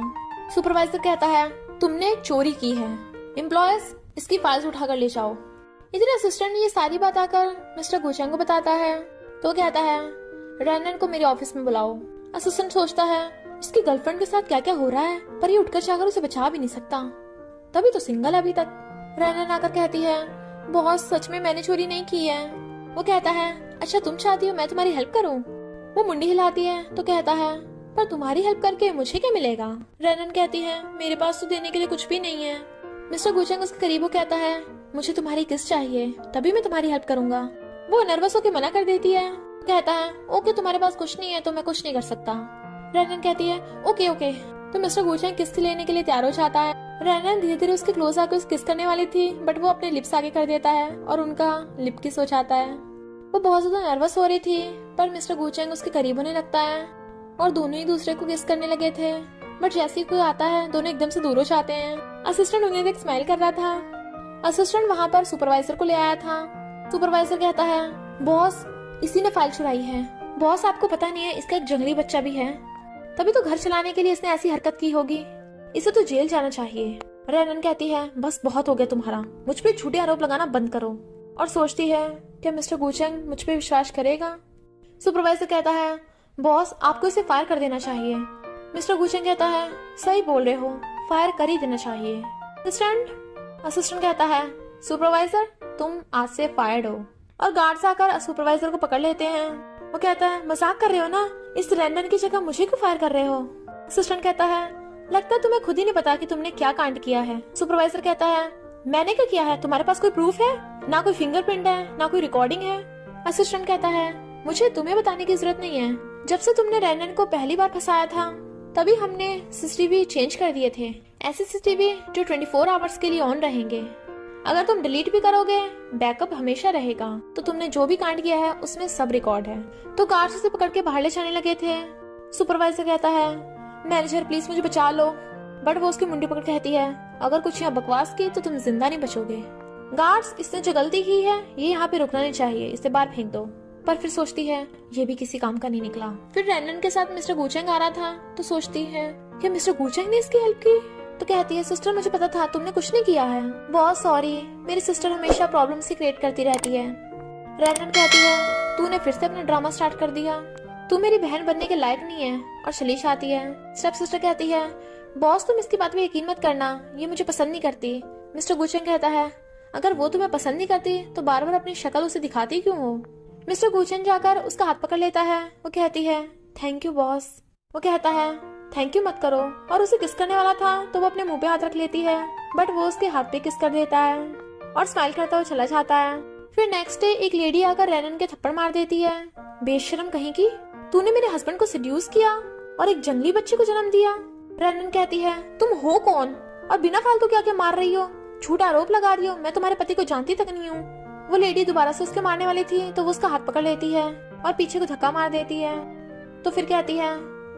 S1: सुपरवाइजर कहता है, तुमने चोरी की है, एम्प्लॉयज इसकी फाइल्स उठाकर ले जाओ। इधर असिस्टेंट ये सारी बात आकर मिस्टर गुचेंग को बताता है तो कहता है, रैनन को मेरे ऑफिस में बुलाओ। असिस्टेंट सोचता है, इसकी गर्लफ्रेंड के साथ क्या क्या हो रहा है, पर ये उठकर जाकर उसे बचा भी नहीं सकता, तभी तो सिंगल अभी तक। रैनन आकर कहती है, बॉस सच में मैंने चोरी नहीं की है। वो कहता है, अच्छा तुम चाहती हो मैं तुम्हारी हेल्प करूं? वो मुंडी हिलाती है तो कहता है, पर तुम्हारी हेल्प करके मुझे क्या मिलेगा? रैनन कहती है, मेरे पास तो देने के लिए कुछ भी नहीं है। मिस्टर गुचेंग उसके करीब हो कहता है, मुझे तुम्हारी किस चाहिए, तभी मैं तुम्हारी हेल्प करूंगा। वो नर्वस होकर मना कर देती है, कहता है, ओके तुम्हारे पास कुछ नहीं है तो मैं कुछ नहीं कर सकता। रैनन कहती है, ओके ओके। तो मिस्टर गुचेंग किस लेने के लिए तैयार हो जाता है। रैनन धीरे धीरे उसके क्लोज आकर उसे किस करने वाली थी, बट वो अपने लिप्स आगे कर देता है और उनका लिप किस हो जाता है। वो बहुत ज्यादा नर्वस हो रही थी, पर मिस्टर गुचेंग उसके करीब होने लगता है और दोनों ही दूसरे को किस करने लगे थे, बट जैसे ही कोई आता है दोनों एकदम से दूर हो जाते हैं। असिस्टेंट उन्हें देख स्माइल कर रहा था। असिस्टेंट वहाँ पर सुपरवाइजर को ले आया था। सुपरवाइजर कहता है, बॉस इसी ने फाइल चुराई है। बॉस आपको पता नहीं है इसका एक जंगली बच्चा भी है, तभी तो घर चलाने के लिए इसने ऐसी हरकत की होगी, इसे तो जेल जाना चाहिए। रैनन कहती है, बस बहुत हो गया तुम्हारा, मुझ पे झूठे आरोप लगाना बंद करो। और सोचती है, क्या मिस्टर गुचेंग मुझ पे विश्वास करेगा? सुपरवाइजर कहता है, बॉस आपको इसे फायर कर देना चाहिए। मिस्टर गुचेंग कहता है, सही बोल रहे हो, फायर कर ही देना चाहिए। असिस्टेंट कहता है, सुपरवाइजर तुम आज से फायर्ड हो। और गार्ड्स आकर सुपरवाइजर को पकड़ लेते हैं। वो कहता है, मजाक कर रहे हो ना, इस रैनन की जगह मुझे क्यों फायर कर रहे हो? असिस्टेंट कहता है, लगता है तुम्हें खुद ही नहीं पता कि तुमने क्या कांड किया है। सुपरवाइजर कहता है, मैंने क्या किया है, तुम्हारे पास कोई प्रूफ है? ना कोई फिंगरप्रिंट है, ना कोई रिकॉर्डिंग है। असिस्टेंट कहता है, मुझे तुम्हें बताने की जरूरत नहीं है, जब से तुमने रैनन को पहली बार फंसाया था तभी हमने सीसीटीवी चेंज कर दिए थे, ऐसे सीसीटीवी जो 24 आवर्स के लिए ऑन रहेंगे। अगर तुम डिलीट भी करोगे बैकअप हमेशा रहेगा, तो तुमने जो भी कांड किया है उसमें सब रिकॉर्ड है। तो गार्ड्स उसे पकड़ के बाहर ले जाने लगे थे। सुपरवाइजर कहता है, मैनेजर प्लीज मुझे बचा लो, बट वो उसकी मुंडी पकड़ कहती है, अगर कुछ यहाँ बकवास की तो तुम जिंदा नहीं बचोगे। गार्ड्स इसने जो गलती की है ये यहाँ पे रुकना नहीं चाहिए, इसे बाहर फेंक दो। पर फिर सोचती है ये भी किसी काम का नहीं निकला। फिर रैनन के साथ मिस्टर गुचेंग आ रहा था तो सोचती है कि मिस्टर गुचेंग ने इसकी हेल्प की। तो कहती है सिस्टर मुझे पता था, तुमने कुछ नहीं किया है। बहुत सॉरी, मेरी सिस्टर हमेशा प्रॉब्लम्स ही क्रिएट करती रहती है। रैनन कहती है तूने फिर से अपना ड्रामा स्टार्ट कर दिया, तू मेरी बहन बनने के लायक नहीं है, और चली जाती है। स्टेप सिस्टर कहती है बॉस तुम इसकी बात पे यकीन मत करना, ये मुझे पसंद नहीं करती। मिस्टर गुचेंग कहता है अगर वो तुम्हें पसंद नहीं करती तो बार बार अपनी शक्ल उसे दिखाती क्यों हो। मिस्टर गुचेंग जाकर उसका हाथ पकड़ लेता है। वो कहती है थैंक यू बॉस। वो कहता है थैंक यू मत करो, और उसे किस करने वाला था तो वो अपने मुंह पे हाथ रख लेती है, बट वो उसके हाथ पे किस कर देता है और स्माइल करता हुआ चला जाता है। फिर नेक्स्ट डे एक लेडी आकर रैनन के थप्पड़ मार देती है। बेशरम कहीं की, तूने मेरे हस्बैंड को सेड्यूस किया और एक जंगली बच्चे को जन्म दिया। रैनन कहती है तुम हो कौन और बिना फालतू क्या क्या मार रही हो, झूठा आरोप लगा रही हो, मैं तुम्हारे पति को जानती तक नहीं हूँ। वो लेडी दोबारा से उसके मारने वाली थी तो वो उसका हाथ पकड़ लेती है और पीछे को धक्का मार देती है। तो फिर कहती है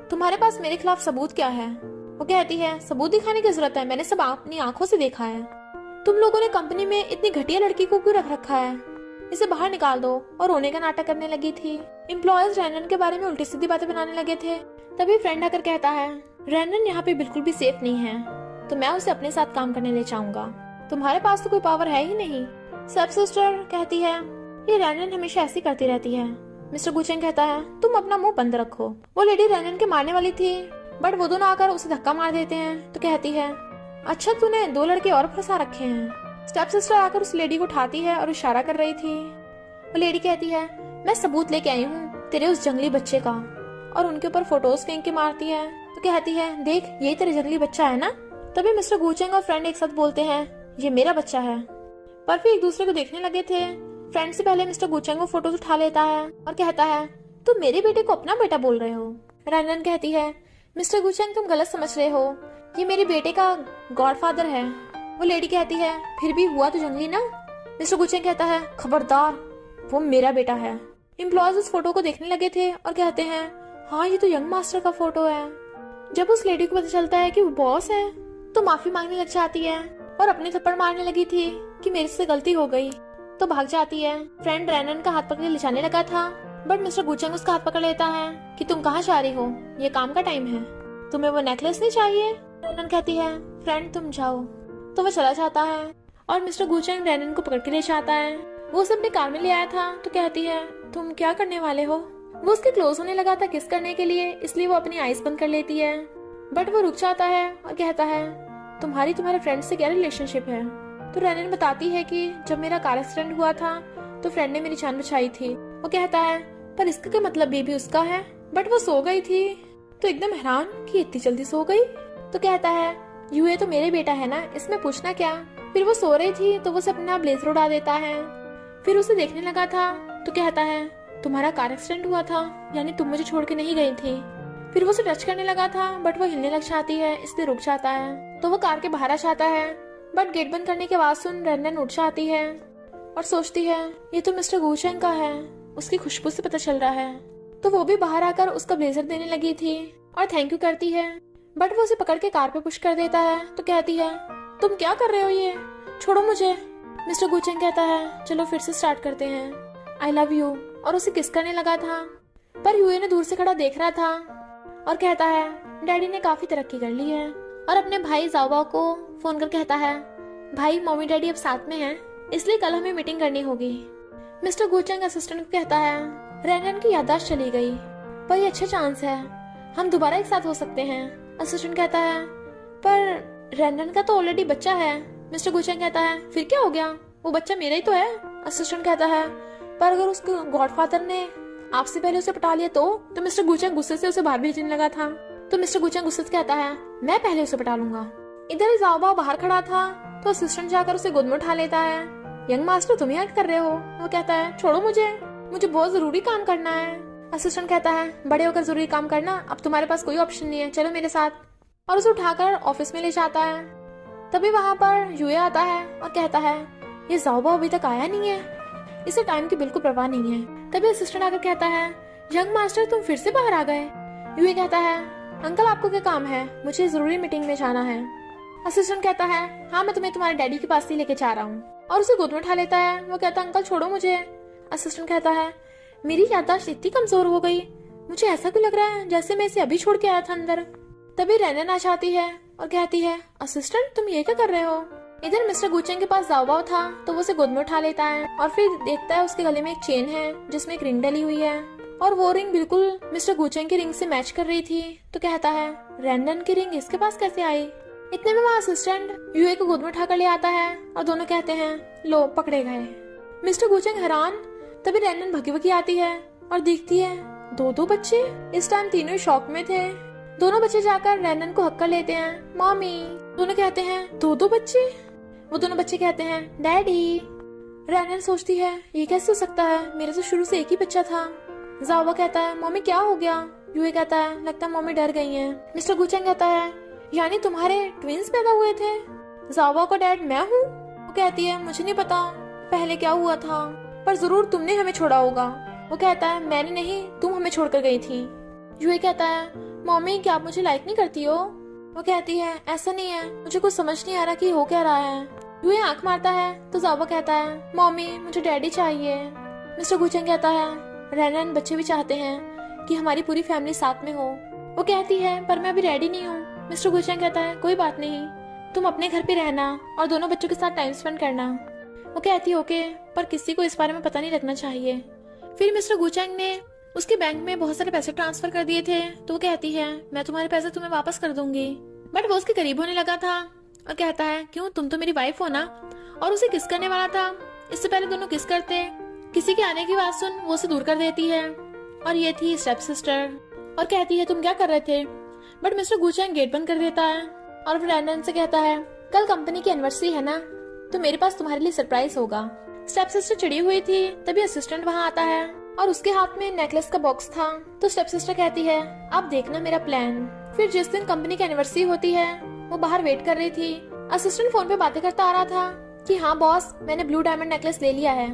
S1: तुम्हारे पास मेरे खिलाफ सबूत क्या है। वो कहती है सबूत दिखाने की जरूरत है, मैंने सब अपनी आंखों से देखा है। तुम लोगों ने कंपनी में इतनी घटिया लड़की को क्यों रख रखा है, इसे बाहर निकाल दो। और रोने का नाटक करने लगी थी। एम्प्लॉयज रैनन के बारे में उल्टी सीधी बातें बनाने लगे थे। तभी फ्रेंड आकर कहता है रैनन यहाँ पे बिल्कुल भी सेफ नहीं है, तो मैं उसे अपने साथ काम करने ले जाऊंगा, तुम्हारे पास तो कोई पावर है ही नहीं। सब सिस्टर कहती है ये रैनन हमेशा ऐसी करती रहती है। मिस्टर गुचेंग कहता है तुम अपना मुंह बंद रखो। वो लेडी रैनन के मारने वाली थी, बट वो दोनों आकर उसे धक्का मार देते हैं। तो कहती है अच्छा तूने 2 लड़के और फंसा रखे हैं। स्टेप सिस्टर आकर उस लेडी को उठाती है और इशारा कर रही थी। वो लेडी कहती है मैं सबूत लेके आई हूँ तेरे उस जंगली बच्चे का, और उनके ऊपर फोटोज फेंक के मारती है। तो कहती है देख यही तेरे जंगली बच्चा है ना। तभी मिस्टर गुचेंग और फ्रेंड एक साथ बोलते हैं ये मेरा बच्चा है। पर फिर एक दूसरे को देखने लगे थे। फ्रेंड से पहले मिस्टर गुचेंग वो फोटोज उठा लेता है और कहता है तुम मेरे बेटे को अपना बेटा बोल रहे हो। रैनन कहती है मिस्टर गुचेंग तुम गलत समझ रहे हो, ये मेरे बेटे का गॉडफादर है। वो लेडी कहती है फिर भी हुआ तो जंगली ना। मिस्टर गुचेंग कहता है खबरदार, वो मेरा बेटा है। एम्प्लॉयज उस फोटो को देखने लगे थे और कहते हैं हाँ ये तो यंग मास्टर का फोटो है। जब उस लेडी को पता चलता है कि वो बॉस है तो माफी मांगने लग जाती है और अपने थप्पड़ मारने लगी थी कि मेरे से गलती हो गई, तो भाग जाती है। फ्रेंड रैनन का हाथ पकड़ ले जाने लगा था, बट मिस्टर गुचेंग उसका हाथ पकड़ लेता है कि तुम कहाँ जा रही हो, ये काम का टाइम है, तुम्हें वो नेकलेस नहीं चाहिए। रैनन कहती है फ्रेंड तुम जाओ। तो वो चला जाता है और मिस्टर गुचेंग रैनन को पकड़ के ले जाता है। वो उसे अपने कार में ले आया था। तो कहती है तुम क्या करने वाले हो। वो उसके क्लोज होने लगा था किस करने के लिए, इसलिए वो अपनी आईज बंद कर लेती है, बट वो रुक जाता है और कहता है तुम्हारे फ्रेंड से क्या रिलेशनशिप है। तो रैनन बताती है कि जब मेरा कार एक्सीडेंट हुआ था तो फ्रेंड ने मेरी जान बचाई थी। वो कहता है पर इसका क्या मतलब बेबी उसका है, बट वो सो गई थी। तो एकदम हैरान कि इतनी जल्दी सो गई। तो कहता है यूए तो मेरे बेटा है ना, इसमें पूछना क्या। फिर वो सो रही थी तो वो उसे अपना ब्लेजर उड़ा देता है। फिर उसे देखने लगा था तो कहता है तुम्हारा कार एक्सीडेंट हुआ था, यानी तुम मुझे छोड़ के नहीं गई थी। फिर वो उसे टच करने लगा था बट वो हिलने लग जाती है, इसलिए रुक जाता है। तो वो कार के बाहर आ जाता है, बट गेट बंद करने की आवाज सुन रैनन उठ जाती है और सोचती है ये तो मिस्टर गुचेंग का है, उसकी खुशबू से पता चल रहा है। तो वो भी बाहर आकर उसका ब्लेजर देने लगी थी और थैंक यू करती है, बट वो उसे पकड़ के कार पे पुश कर देता है। तो कहती है तुम क्या कर रहे हो, ये छोड़ो मुझे। मिस्टर गुचेंग कहता है चलो फिर से स्टार्ट करते हैं, आई लव यू, और उसे किस करने लगा था। पर यूए ने दूर से खड़ा देख रहा था और कहता है डैडी ने काफी तरक्की कर ली है, और अपने भाई जाओबा को फोन कर कहता है भाई मम्मी डैडी अब साथ में हैं, इसलिए कल हमें मीटिंग करनी होगी। मिस्टर गुचेंग असिस्टेंट को कहता है रैनन की याददाश्त चली गई, पर ये अच्छा चांस है, हम दोबारा एक साथ हो सकते हैं। असिस्टेंट कहता है पर रैनन का तो ऑलरेडी बच्चा है। मिस्टर गुचेंग कहता है फिर क्या हो गया, वो बच्चा मेरा ही तो है। असिस्टेंट कहता है पर अगर उसके गॉडफादर ने आपसे पहले उसे पटा लिया तो मिस्टर गुचेंग गुस्से से उसे बाहर भेजने लगा था। तो मिस्टर गुचेंग गुस्से से कहता है मैं पहले उसे पटा लूंगा। इधर जाओबा बाहर खड़ा था तो असिस्टेंट जाकर उसे गोद में उठा लेता है। यंग मास्टर तुम यहाँ कर रहे हो। वो कहता है छोड़ो मुझे बहुत जरूरी काम करना है। असिस्टेंट कहता है बड़े होकर जरूरी काम करना, अब तुम्हारे पास कोई ऑप्शन नहीं है, चलो मेरे साथ, और उसे उठाकर ऑफिस में ले जाता है। तभी वहाँ पर यूए आता है और कहता है ये जाओबा अभी तक आया नहीं है, इसे टाइम की बिल्कुल परवाह नहीं है। तभी असिस्टेंट आकर कहता है यंग मास्टर तुम फिर से बाहर आ गए। यूए कहता है अंकल आपको क्या काम है, मुझे जरूरी मीटिंग में जाना है। असिस्टेंट कहता है हाँ मैं तुम्हें तुम्हारे डैडी के पास ही लेके जा रहा हूँ, और उसे गोद में उठा लेता है। वो कहता है अंकल छोड़ो मुझे। असिस्टेंट कहता है मेरी याददाश्त इतनी कमजोर हो गई, मुझे ऐसा क्यों लग रहा है जैसे मैं इसे अभी छोड़ के आया था अंदर। तभी रेनन आ जाती है और कहती है, असिस्टेंट तुम ये क्या कर रहे हो। इधर मिस्टर गुचेंग के पास जाओबाओ था तो वो उसे गोद में उठा लेता है और फिर देखता है उसके गले में एक चेन है जिसमें एक रिंग डली हुई है और वो रिंग बिल्कुल मिस्टर गुचेंग की रिंग से मैच कर रही थी। तो कहता है, रेनन की रिंग इसके पास कैसे आई। इतने में वहाँ असिस्टेंट यूए को गोद में उठाकर ले आता है और दोनों कहते हैं, लो पकड़े गए। मिस्टर गुचेंग हैरान। तभी रेनन भगी भगी आती है और देखती है दो बच्चे। इस टाइम तीनों शॉक में थे। दोनों बच्चे जाकर रेनन को हक कर लेते हैं, मॉमी। दोनों कहते हैं, दो बच्चे। वो दोनों बच्चे कहते हैं, डैडी। रेनन सोचती है, ये कैसे हो सकता है, मेरे तो शुरू से एक ही बच्चा था। जावा कहता है, मॉमी क्या हो गया। यूए कहता है, लगता है मॉमी डर गई हैं। मिस्टर गुचेंग कहता है, यानी तुम्हारे ट्विंस पैदा हुए थे। जावा का डैड मैं हूँ। वो कहती है, मुझे नहीं पता पहले क्या हुआ था, पर जरूर तुमने हमें छोड़ा होगा। वो कहता है, मैंने नहीं, तुम हमें छोड़कर गई थी। यूए कहता है, मॉमी क्या आप मुझे लाइक नहीं करती हो। वो कहती है, ऐसा नहीं है, मुझे कुछ समझ नहीं आ रहा कि हो क्या रहा है। यूए आंख मारता है तो जावा कहता है, मॉमी मुझे डैडी चाहिए। मिस्टर गुचेंग कहता है, रेनन बच्चे भी चाहते हैं कि हमारी पूरी फैमिली साथ में हो। वो कहती है, पर मैं अभी रेडी नहीं हूँ। मिस्टर गुचेंग कहता है, कोई बात नहीं, तुम अपने घर पे रहना और दोनों बच्चों के साथ टाइम स्पेंड करना। वो कहती है, ओके, पर किसी को इस बारे में पता नहीं लगना चाहिए। फिर मिस्टर गुचेंग ने उसके बैंक में बहुत सारे पैसे ट्रांसफर कर दिए थे तो वो कहती है, मैं तुम्हारे पैसे तुम्हें वापस कर दूंगी। बट वो उसके करीब होने लगा था और कहता है, क्यों, तुम तो मेरी वाइफ हो ना। और उसे किस करने वाला था। इससे पहले दोनों किस करते। किसी के आने की बात सुन वो उसे दूर कर देती है और ये थी स्टेप सिस्टर और कहती है, तुम क्या कर रहे थे। बट मिस्टर गुचेंग गेट बंद कर देता है और फिर रेनन से कहता है, कल कंपनी की एनिवर्सरी है ना, तो मेरे पास तुम्हारे लिए सरप्राइज होगा। स्टेप सिस्टर चिड़ी हुई थी। तभी असिस्टेंट वहाँ आता है और उसके हाथ में नेकलेस का बॉक्स था। तो स्टेप सिस्टर कहती है, अब देखना मेरा प्लान। फिर जिस दिन कंपनी की एनिवर्सरी होती है वो बाहर वेट कर रही थी। असिस्टेंट फोन पे बातें करता आ रहा था कि हाँ बॉस, मैंने ब्लू डायमंड नेकलेस ले लिया है।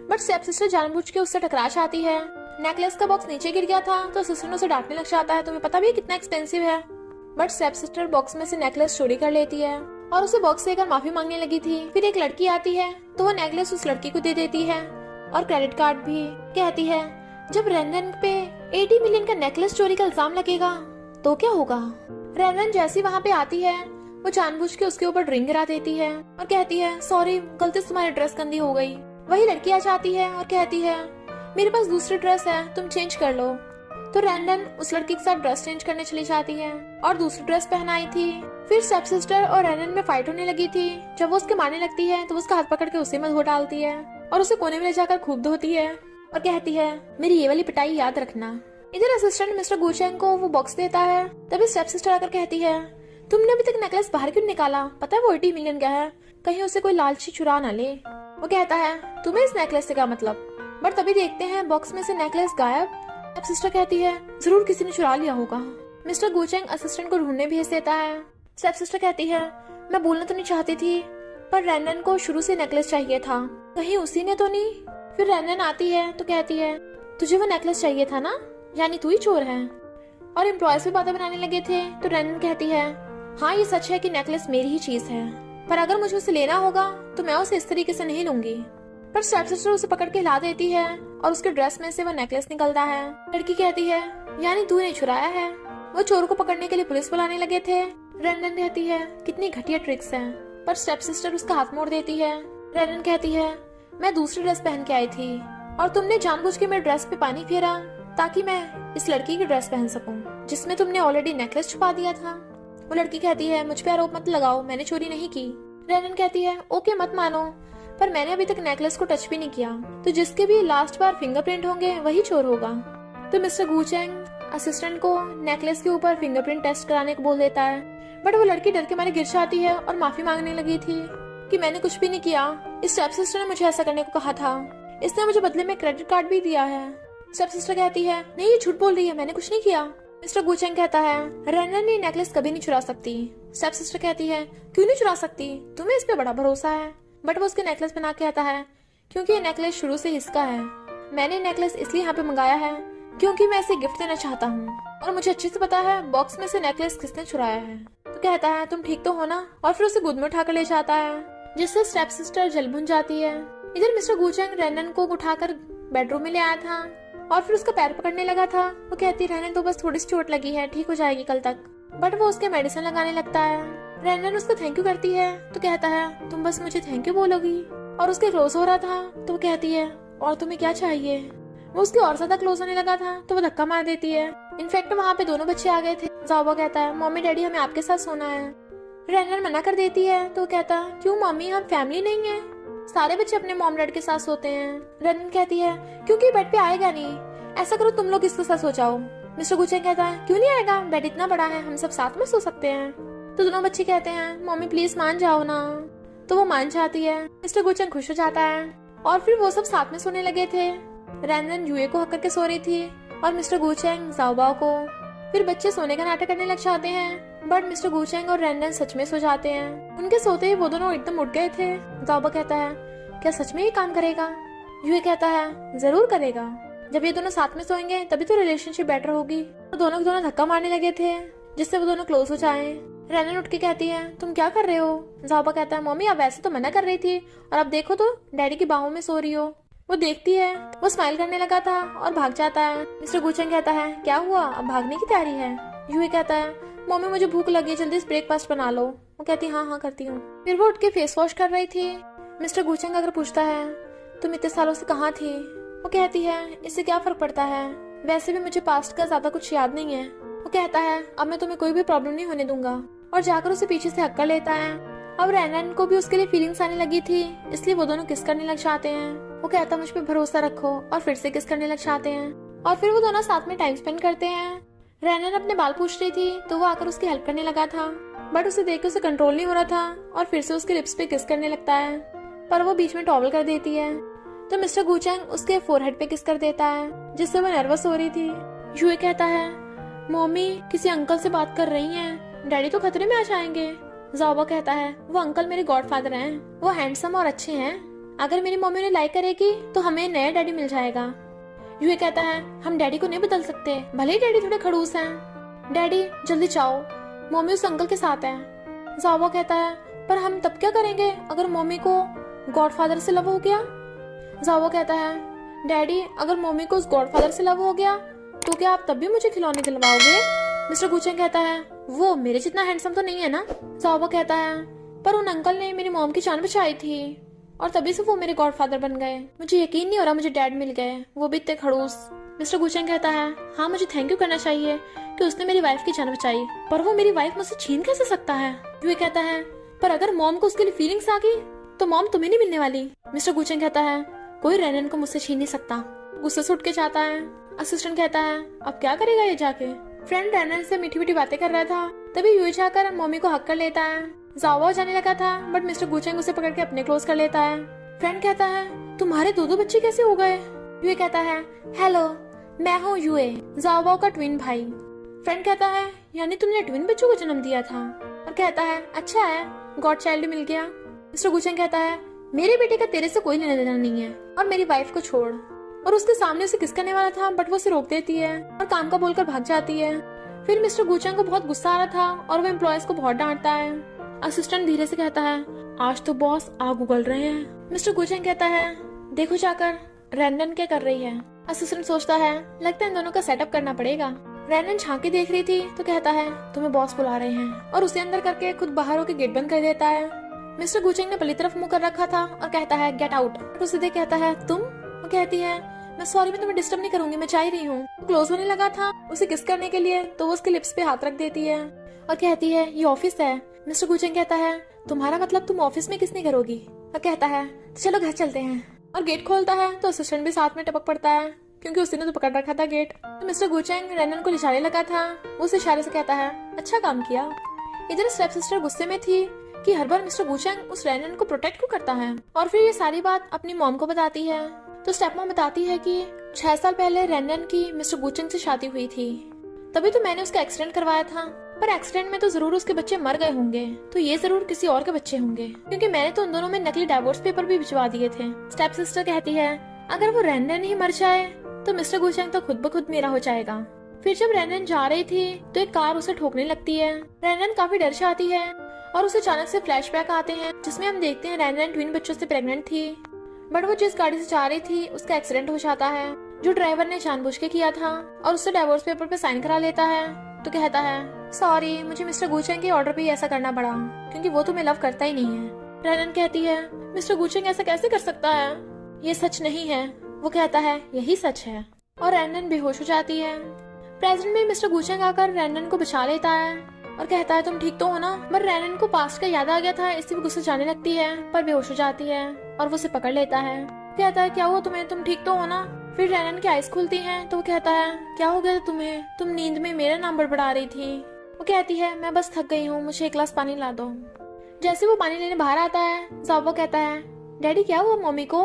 S1: बट स्टेप सिस्टर जानबूझ के उससे टकरा जाती है। नेकलेस का बॉक्स नीचे गिर गया था तो असिस्टेंट उसे डांटने लग जाता है, तुम्हें पता भी है कितना एक्सपेंसिव है। बट स्टेप सिस्टर बॉक्स में से नेकलेस चोरी कर लेती है और उसे बॉक्स देकर माफी मांगने लगी थी। फिर एक लड़की आती है तो वो नेकलेस उस लड़की को दे देती है और क्रेडिट कार्ड भी। कहती है, जब रेनन पे 80 मिलियन का नेकलेस चोरी का इल्जाम लगेगा तो क्या होगा। रेनन जैसी वहाँ पे आती है वो जानबूझ के उसके ऊपर ड्रिंक गिरा देती है और कहती है, सॉरी, गलती से तुम्हारी ड्रेस गंदी हो गई। वही लड़की आ जाती है और कहती है, मेरे पास दूसरी ड्रेस है, तुम चेंज कर लो। तो रेनन उस लड़की के साथ ड्रेस चेंज करने चली जाती है और दूसरी ड्रेस पहनाई थी। फिर स्टेप सिस्टर और रेनन में फाइट होने लगी थी। जब वो उसके मारने लगती है तो वो उसका हाथ पकड़ के उसे में धो डालती है और उसे कोने में ले जाकर खूब धोती है और कहती है, मेरी ये वाली पिटाई याद रखना। इधर असिस्टेंट मिस्टर गुचेंग को वो बॉक्स देता है। तभी स्टेप सिस्टर आकर कहती है, तुमने अभी तक नेकलेस बाहर क्यों निकाला, पता है वो 80 मिलियन का है, कहीं उसे कोई लालची चुरा ना ले। वो कहता है, तुम्हें इस नेकलेस से क्या मतलब। बट तभी देखते हैं बॉक्स में से नेकलेस गायब। अब सिस्टर कहती है, जरूर किसी ने चुरा लिया होगा। मिस्टर गुचेंग असिस्टेंट को ढूंढने भेज देता है। स्टेप सिस्टर कहती है, मैं बोलना तो नहीं चाहती थी, पर रेनन को शुरू से नेकलेस चाहिए था, कहीं उसी ने तो नहीं। फिर रेनन आती है तो कहती है, तुझे वो नेकलेस चाहिए था ना, यानी तू ही चोर है। और एम्प्लॉयज भी बातें बनाने लगे थे तो रेनन कहती है, हाँ ये सच है कि नेकलेस मेरी ही चीज है, पर अगर मुझे उसे लेना होगा तो मैं उसे इस तरीके से नहीं लूंगी। पर स्टेप सिस्टर उसे पकड़ के हिला देती है और उसके ड्रेस में से वो नेकलेस निकलता है। लड़की कहती है, यानी तूने चुराया है। वो चोर को पकड़ने के लिए पुलिस बुलाने लगे थे। रेनन कहती है, कितनी घटिया ट्रिक्स हैं। पर स्टेप सिस्टर उसका हाथ मोड़ देती है। रेनन कहती है, मैं दूसरी ड्रेस पहन के आई थी और तुमने जानबूझ के मेरे ड्रेस पे पानी फेरा ताकि मैं इस लड़की की ड्रेस पहन सकूं जिसमें तुमने ऑलरेडी नेकलेस छुपा दिया था। वो लड़की कहती है, मुझ पे आरोप मत लगाओ, मैंने चोरी नहीं की। रेनन कहती है, ओके मत मानो, पर मैंने अभी तक नेकलेस को टच भी नहीं किया, तो जिसके भी लास्ट बार फिंगरप्रिंट होंगे वही चोर होगा। तो मिस्टर गुचेंग असिस्टेंट को नेकलेस के ऊपर फिंगरप्रिंट टेस्ट कराने को बोल देता है। बट वो लड़की डर के मारे गिर जाती है और माफी मांगने लगी थी कि मैंने कुछ भी नहीं किया, इस स्टेप सिस्टर ने मुझे ऐसा करने को कहा था, इसने मुझे बदले में क्रेडिट कार्ड भी दिया है। स्टेप सिस्टर कहती है, नहीं ये झूठ बोल रही है, मैंने कुछ नहीं किया। मिस्टर गुचेंग कहता है, रेनन ने नेकलेस कभी नहीं चुरा सकती। स्टेप सिस्टर कहती है, क्यों नहीं चुरा सकती, तुम्हें इस पे बड़ा भरोसा है। बट वो उसके नेकलेस पहना के आता है, क्योंकि ये नेकलेस शुरू से इसका है। मैंने नेकलेस इसलिए यहाँ पे मंगाया है क्योंकि मैं इसे गिफ्ट देना चाहता हूँ और मुझे अच्छे से पता है बॉक्स में से नेकलेस किसने चुराया है। तो कहता है, तुम ठीक तो हो ना, और फिर उसे गोद में उठाकर ले जाता है, जिससे स्टेप सिस्टर जल भुन जाती है। इधर मिस्टर गुचेंग रेनन को उठाकर बेडरूम में ले आया था और फिर उसका पैर पकड़ने लगा था। वो कहती रहने तो बस थोड़ी सी चोट लगी है, ठीक हो जाएगी कल तक। बट वो उसके मेडिसिन लगाने लगता है। रैनन उसको थैंक यू करती है तो कहता है तुम बस मुझे थैंक यू बोलोगी। और उसके क्लोज हो रहा था तो वो कहती है और तुम्हें क्या चाहिए। वो उसके और ज्यादा क्लोज होने लगा था तो वो धक्का मार देती है। इनफैक्ट वहाँ पे दोनों बच्चे आ गए थे। ज़ाओबा कहता है मम्मी डैडी हमें आपके साथ सोना है। रैनन मना कर देती है तो वो कहता है क्यों मम्मी, हम फैमिली नहीं है, सारे बच्चे अपने मॉम डैड के साथ सोते हैं। रैनन कहती है क्योंकि बेड पे आएगा नहीं, ऐसा करो तुम लोग इसके साथ सो जाओ। मिस्टर गुचेंग कहता है क्यों नहीं आएगा, बेड इतना बड़ा है, हम सब साथ में सो सकते हैं। तो दोनों बच्चे कहते हैं मम्मी प्लीज मान जाओ ना। तो वो मान जाती है। मिस्टर गुचेंग खुश हो जाता है और फिर वो सब साथ में सोने लगे थे। रैनन युए को हक करके सो रही थी और मिस्टर गुचेंग ज़ाओबाओ को। फिर बच्चे सोने का नाटक करने लग जाते हैं बट मिस्टर गुचेंग और रैनन सच में सो जाते हैं। उनके सोते ही वो दोनों एकदम उठ गए थे। ज़ाओबा कहता है क्या सच में ये काम करेगा। युए कहता है जरूर करेगा, जब ये दोनों साथ में सोएंगे तभी तो रिलेशनशिप बेटर होगी। तो दोनों के दोनों धक्का मारने लगे थे जिससे वो दोनों क्लोज हो जाएं। रैनन उठ के कहती है तुम क्या कर रहे हो। ज़ाओबा कहता है मम्मी आप वैसे तो मना कर रही थी और अब देखो तो डैडी की बाहों में सो रही हो। वो देखती है, वो स्माइल करने लगा था और भाग जाता है। मिस्टर गुचेंग कहता है क्या हुआ, अब भागने की तैयारी है। यूए कहता है मम्मी मुझे भूख लगी है, जल्दी से ब्रेकफास्ट बना लो। वो कहती है हाँ करती हूँ। फिर वो उठ के फेस वॉश कर रही थी। मिस्टर गुचेंग अगर पूछता है तुम इतने सालों से कहाँ थी, वो कहती है इससे क्या फर्क पड़ता है, वैसे भी मुझे पास्ट का ज्यादा कुछ याद नहीं है। वो कहता है अब मैं तुम्हें कोई भी प्रॉब्लम नहीं होने दूंगा और जाकर उसे पीछे से हक्का लेता है। अब रैनन को भी उसके लिए फीलिंग्स आने लगी थी, इसलिए वो दोनों किस करने लग जाते हैं। वो कहता मुझ पे भरोसा रखो और फिर से किस करने लग जाते हैं और फिर वो दोनों साथ में टाइम स्पेंड करते हैं। रैनन अपने बाल पूछ रही थी तो वो आकर उसकी हेल्प करने लगा था बट उसे देख के उसे कंट्रोल नहीं हो रहा था और फिर से उसके लिप्स पे किस करने लगता है पर वो बीच में टॉवल कर देती है। तो मिस्टर गुचेंग उसके फोरहेड पे किस कर देता है जिससे वो नर्वस हो रही थी। यूए कहता है मम्मी किसी अंकल से बात कर रही हैं, डैडी तो खतरे में आ जाएंगे। ज़ाओबा कहता है वो अंकल मेरे गॉडफादर हैं, वो हैंडसम और अच्छे हैं, अगर मेरी मम्मी उन्हें लाइक करेगी तो हमें नया डैडी मिल जाएगा। यूए कहता है हम डैडी को नहीं बदल सकते, भले ही डैडी थोड़े खड़ूस हैं। डैडी जल्दी जाओ, मम्मी उस अंकल के साथ है। ज़ाओबा कहता है पर हम तब क्या करेंगे अगर मम्मी को गॉडफादर से लव हो गया। ज़ाओबा कहता है डैडी अगर मम्मी को उस गॉडफादर से लव हो गया तो क्या आप तब भी मुझे खिलौने दिलवाओगे। मिस्टर गुचेंग कहता है वो मेरे जितना हैंडसम तो नहीं है ना। ज़ाओबा कहता है पर उन अंकल ने मेरी मॉम की जान बचाई थी और तभी से वो मेरे गॉडफादर बन गए, मुझे यकीन नहीं हो रहा मुझे डैड मिल गए, वो भी इतने खड़ूस। मिस्टर गुचेंग कहता है हाँ मुझे थैंक यू करना चाहिए कि उसने मेरी वाइफ की जान बचाई, पर वो मेरी वाइफ मुझसे छीन कैसे सकता है। यूए कहता है पर अगर मॉम को उसके लिए फीलिंग्स आ गई तो मॉम तुम्हें नहीं मिलने वाली। मिस्टर गुचेंग कहता है कोई रैनन को मुझसे छीन नहीं सकता। गुस्से से उठ के जाता है। असिस्टेंट कहता है अब क्या करेगा ये जाके। फ्रेंड रैनन से मीठी मीठी बातें कर रहा था तभी यूए जाकर मम्मी को हक कर लेता है। ज़ाओबा जाने लगा था बट मिस्टर गुचेंग उसे पकड़ के अपने क्लोज कर लेता है। फ्रेंड कहता है तुम्हारे दो बच्चे कैसे हो गए। यूए कहता है हेलो मैं हूँ यूए, ज़ाओबा का ट्विन भाई। फ्रेंड कहता है यानी तुमने ट्विन बच्चों को जन्म दिया था, और कहता है अच्छा है गॉड चाइल्ड मिल गया। मिस्टर गुचेंग कहता है मेरे बेटे का तेरे से कोई लेना देना नहीं है और मेरी वाइफ को छोड़। और उसके सामने उसे किस करने वाला था बट वो उसे रोक देती है और काम का बोलकर भाग जाती है। फिर मिस्टर गुचेंग को बहुत गुस्सा आ रहा था और वो एम्प्लॉयज को बहुत डांटता है। असिस्टेंट धीरे से कहता है आज तो बॉस आग उगल रहे हैं। मिस्टर गुचेंग कहता है देखो जाकर रैनन क्या कर रही है। असिस्टेंट सोचता है लगता है इन दोनों का सेटअप करना पड़ेगा। रैनन झांकी देख रही थी तो कहता है तुम्हें बॉस बुला रहे हैं और उसे अंदर करके खुद बाहर होकर गेट बंद कर देता है। मिस्टर गुचेंग ने पली तरफ मुंह कर रखा था और कहता है गेट आउट। उसे देख कहता है तुम। वो कहती है मैं सॉरी मैं तुम्हें डिस्टर्ब नहीं करूंगी, मैं जा ही रही हूँ। क्लोज होने लगा था उसे किस करने के लिए तो वो उसके लिप्स पे हाथ रख देती है और कहती है ये ऑफिस है। मिस्टर गुचेंग कहता है तुम्हारा मतलब तुम ऑफिस में किस नहीं करोगी। और कहता है तो चलो घर चलते हैं और गेट खोलता है तो असिस्टेंट भी साथ में टपक पड़ता है क्योंकि उसने तो पकड़ रखा था गेट। तो मिस्टर गुचेंग रैनन को लिजाने लगा था, वो उसे इशारे से कहता है अच्छा काम किया। इधर स्टेप सिस्टर गुस्से में थी कि हर बार मिस्टर गुचेंग उस रैनन को प्रोटेक्ट क्यों करता है और फिर ये सारी बात अपनी मॉम को बताती है। तो स्टेप मॉम बताती है कि 6 साल पहले रैनन की मिस्टर गुचेंग से शादी हुई थी, तभी तो मैंने उसका एक्सीडेंट करवाया था, पर एक्सीडेंट में तो जरूर उसके बच्चे मर गए होंगे, तो ये जरूर किसी और के बच्चे होंगे क्योंकि मैंने तो उन दोनों में नकली डाइवोर्स पेपर भी भिजवा दिए थे। स्टेप सिस्टर कहती है अगर वो रैनन ही मर जाए तो मिस्टर गुचेंग तो खुद ब खुद मेरा हो जाएगा। फिर जब रैनन जा रही थी तो एक कार उसे ठोकने लगती है। रैनन काफी डर जाती है और उसे अचानक से फ्लैशबैक आते हैं जिसमें हम देखते हैं रैनन ट्विन बच्चों से प्रेग्नेंट थी, बट वो जिस गाड़ी से जा रही थी उसका एक्सीडेंट हो जाता है जो ड्राइवर ने जानबूझ के किया था और उससे डिवोर्स पेपर पे साइन करा लेता है। तो कहता है सॉरी, मुझे मिस्टर गुचेंग के ऑर्डर पे ही ऐसा करना पड़ा क्योंकि वो तुम्हें लव करता ही नहीं है। रेनन कहती है मिस्टर गुचेंग ऐसा कैसे कर सकता है, ये सच नहीं है। वो कहता है यही सच है और रेनन बेहोश हो जाती है। प्रेजेंट में मिस्टर गुचेंग आकर रेनन को बचा लेता है और कहता है तुम ठीक तो हो ना। पर रेनन को पास्ट का याद आ गया था, इसलिए वो गुस्से जाने लगती है पर बेहोश हो जाती है और वो उसे पकड़ लेता है। कहता है क्या हुआ तुम्हें, तुम ठीक तो हो ना। फिर रेनन की आइज खुलती हैं तो वो कहता है क्या हो गया तुम्हें, तुम नींद में मेरा नाम बड़बड़ा रही थी। वो कहती है मैं बस थक गई हूँ, मुझे एक गिलास पानी ला दो। जैसे वो पानी लेने बाहर आता है ज़ाओबा कहता है डैडी क्या हुआ मम्मी को,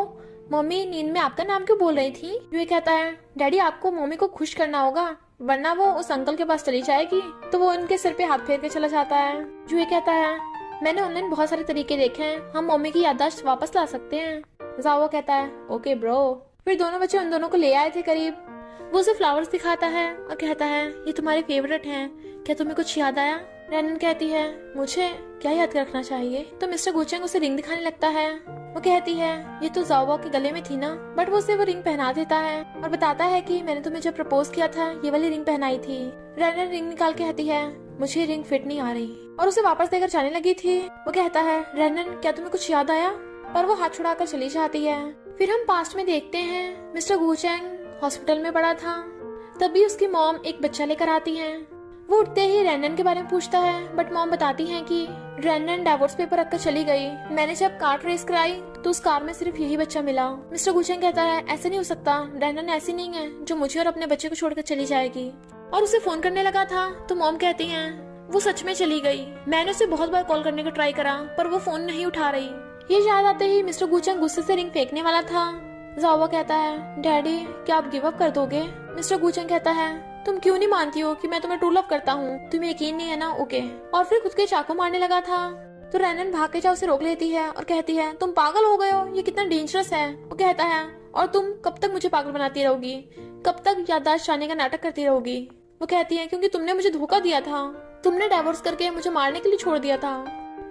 S1: मम्मी नींद में आपका नाम क्यों बोल रही थी। यूए कहता है डैडी आपको मम्मी को खुश करना होगा वरना वो उस अंकल के पास चली जाएगी। तो वो उनके सिर पे हाथ फेर के चला जाता है। यूए कहता है मैंने ऑनलाइन बहुत सारे तरीके देखे हैं, हम मम्मी की याददाश्त वापस ला सकते हैं। ज़ाओबा कहता है ओके ब्रो। फिर दोनों बच्चे उन दोनों को ले आए थे करीब। वो उसे फ्लावर्स दिखाता है और कहता है ये तुम्हारे फेवरेट हैं, क्या तुम्हें कुछ याद आया। रेनन कहती है मुझे क्या याद रखना चाहिए। तो मिस्टर गुचेंग उसे रिंग दिखाने लगता है। वो कहती है ये तो ज़ाओबा के गले में थी ना, बट वो उसे वो रिंग पहना देता है और बताता है कि मैंने तुम्हें जब प्रपोज किया था ये वाली रिंग पहनाई थी। रेनन रिंग निकाल के कहती है मुझे रिंग फिट नहीं आ रही और उसे वापस देकर जाने लगी थी। वो कहता है रेनन क्या तुम्हें कुछ याद आया, पर वो हाथ छुड़ाकर चली जाती है। फिर हम पास्ट में देखते हैं मिस्टर गुचेंग हॉस्पिटल में पड़ा था, तभी उसकी मॉम एक बच्चा लेकर आती है। वो उठते ही रेनन के बारे में पूछता है बट मॉम बताती है कि रेनन डिवोर्स पेपर रखकर चली गई, मैंने जब कार ट्रेस कराई तो उस कार में सिर्फ यही बच्चा मिला। मिस्टर गुचेंग कहता है ऐसा नहीं हो सकता, रेनन ऐसी नहीं है जो मुझे और अपने बच्चे को छोड़कर चली जाएगी। और उसे फोन करने लगा था तो मॉम कहती है वो सच में चली गई, मैंने उसे बहुत बार कॉल करने का ट्राई करा पर वो फोन नहीं उठा रही। ये याद आते ही मिस्टर गुचेंग गुस्से से रिंग फेंकने वाला था। ज़ाओबा कहता है डैडी क्या आप गिव अप कर दोगे। मिस्टर गुचेंग कहता है तुम क्यों नहीं मानती हो कि मैं तुम्हें ट्रू लव करता हूँ, तुम्हें यकीन नहीं है ना, ओके। और फिर खुद के चाकू मारने लगा था तो रेनन भाग के उसे रोक लेती है और कहती है तुम पागल हो गए हो, ये कितना डेंजरस है। वो कहता है और तुम कब तक मुझे पागल बनाती रहोगी, कब तक याददाश्त जाने का नाटक करती रहोगी। वो कहती है क्योंकि तुमने मुझे धोखा दिया था, तुमने डिवोर्स करके मुझे मारने के लिए छोड़ दिया था।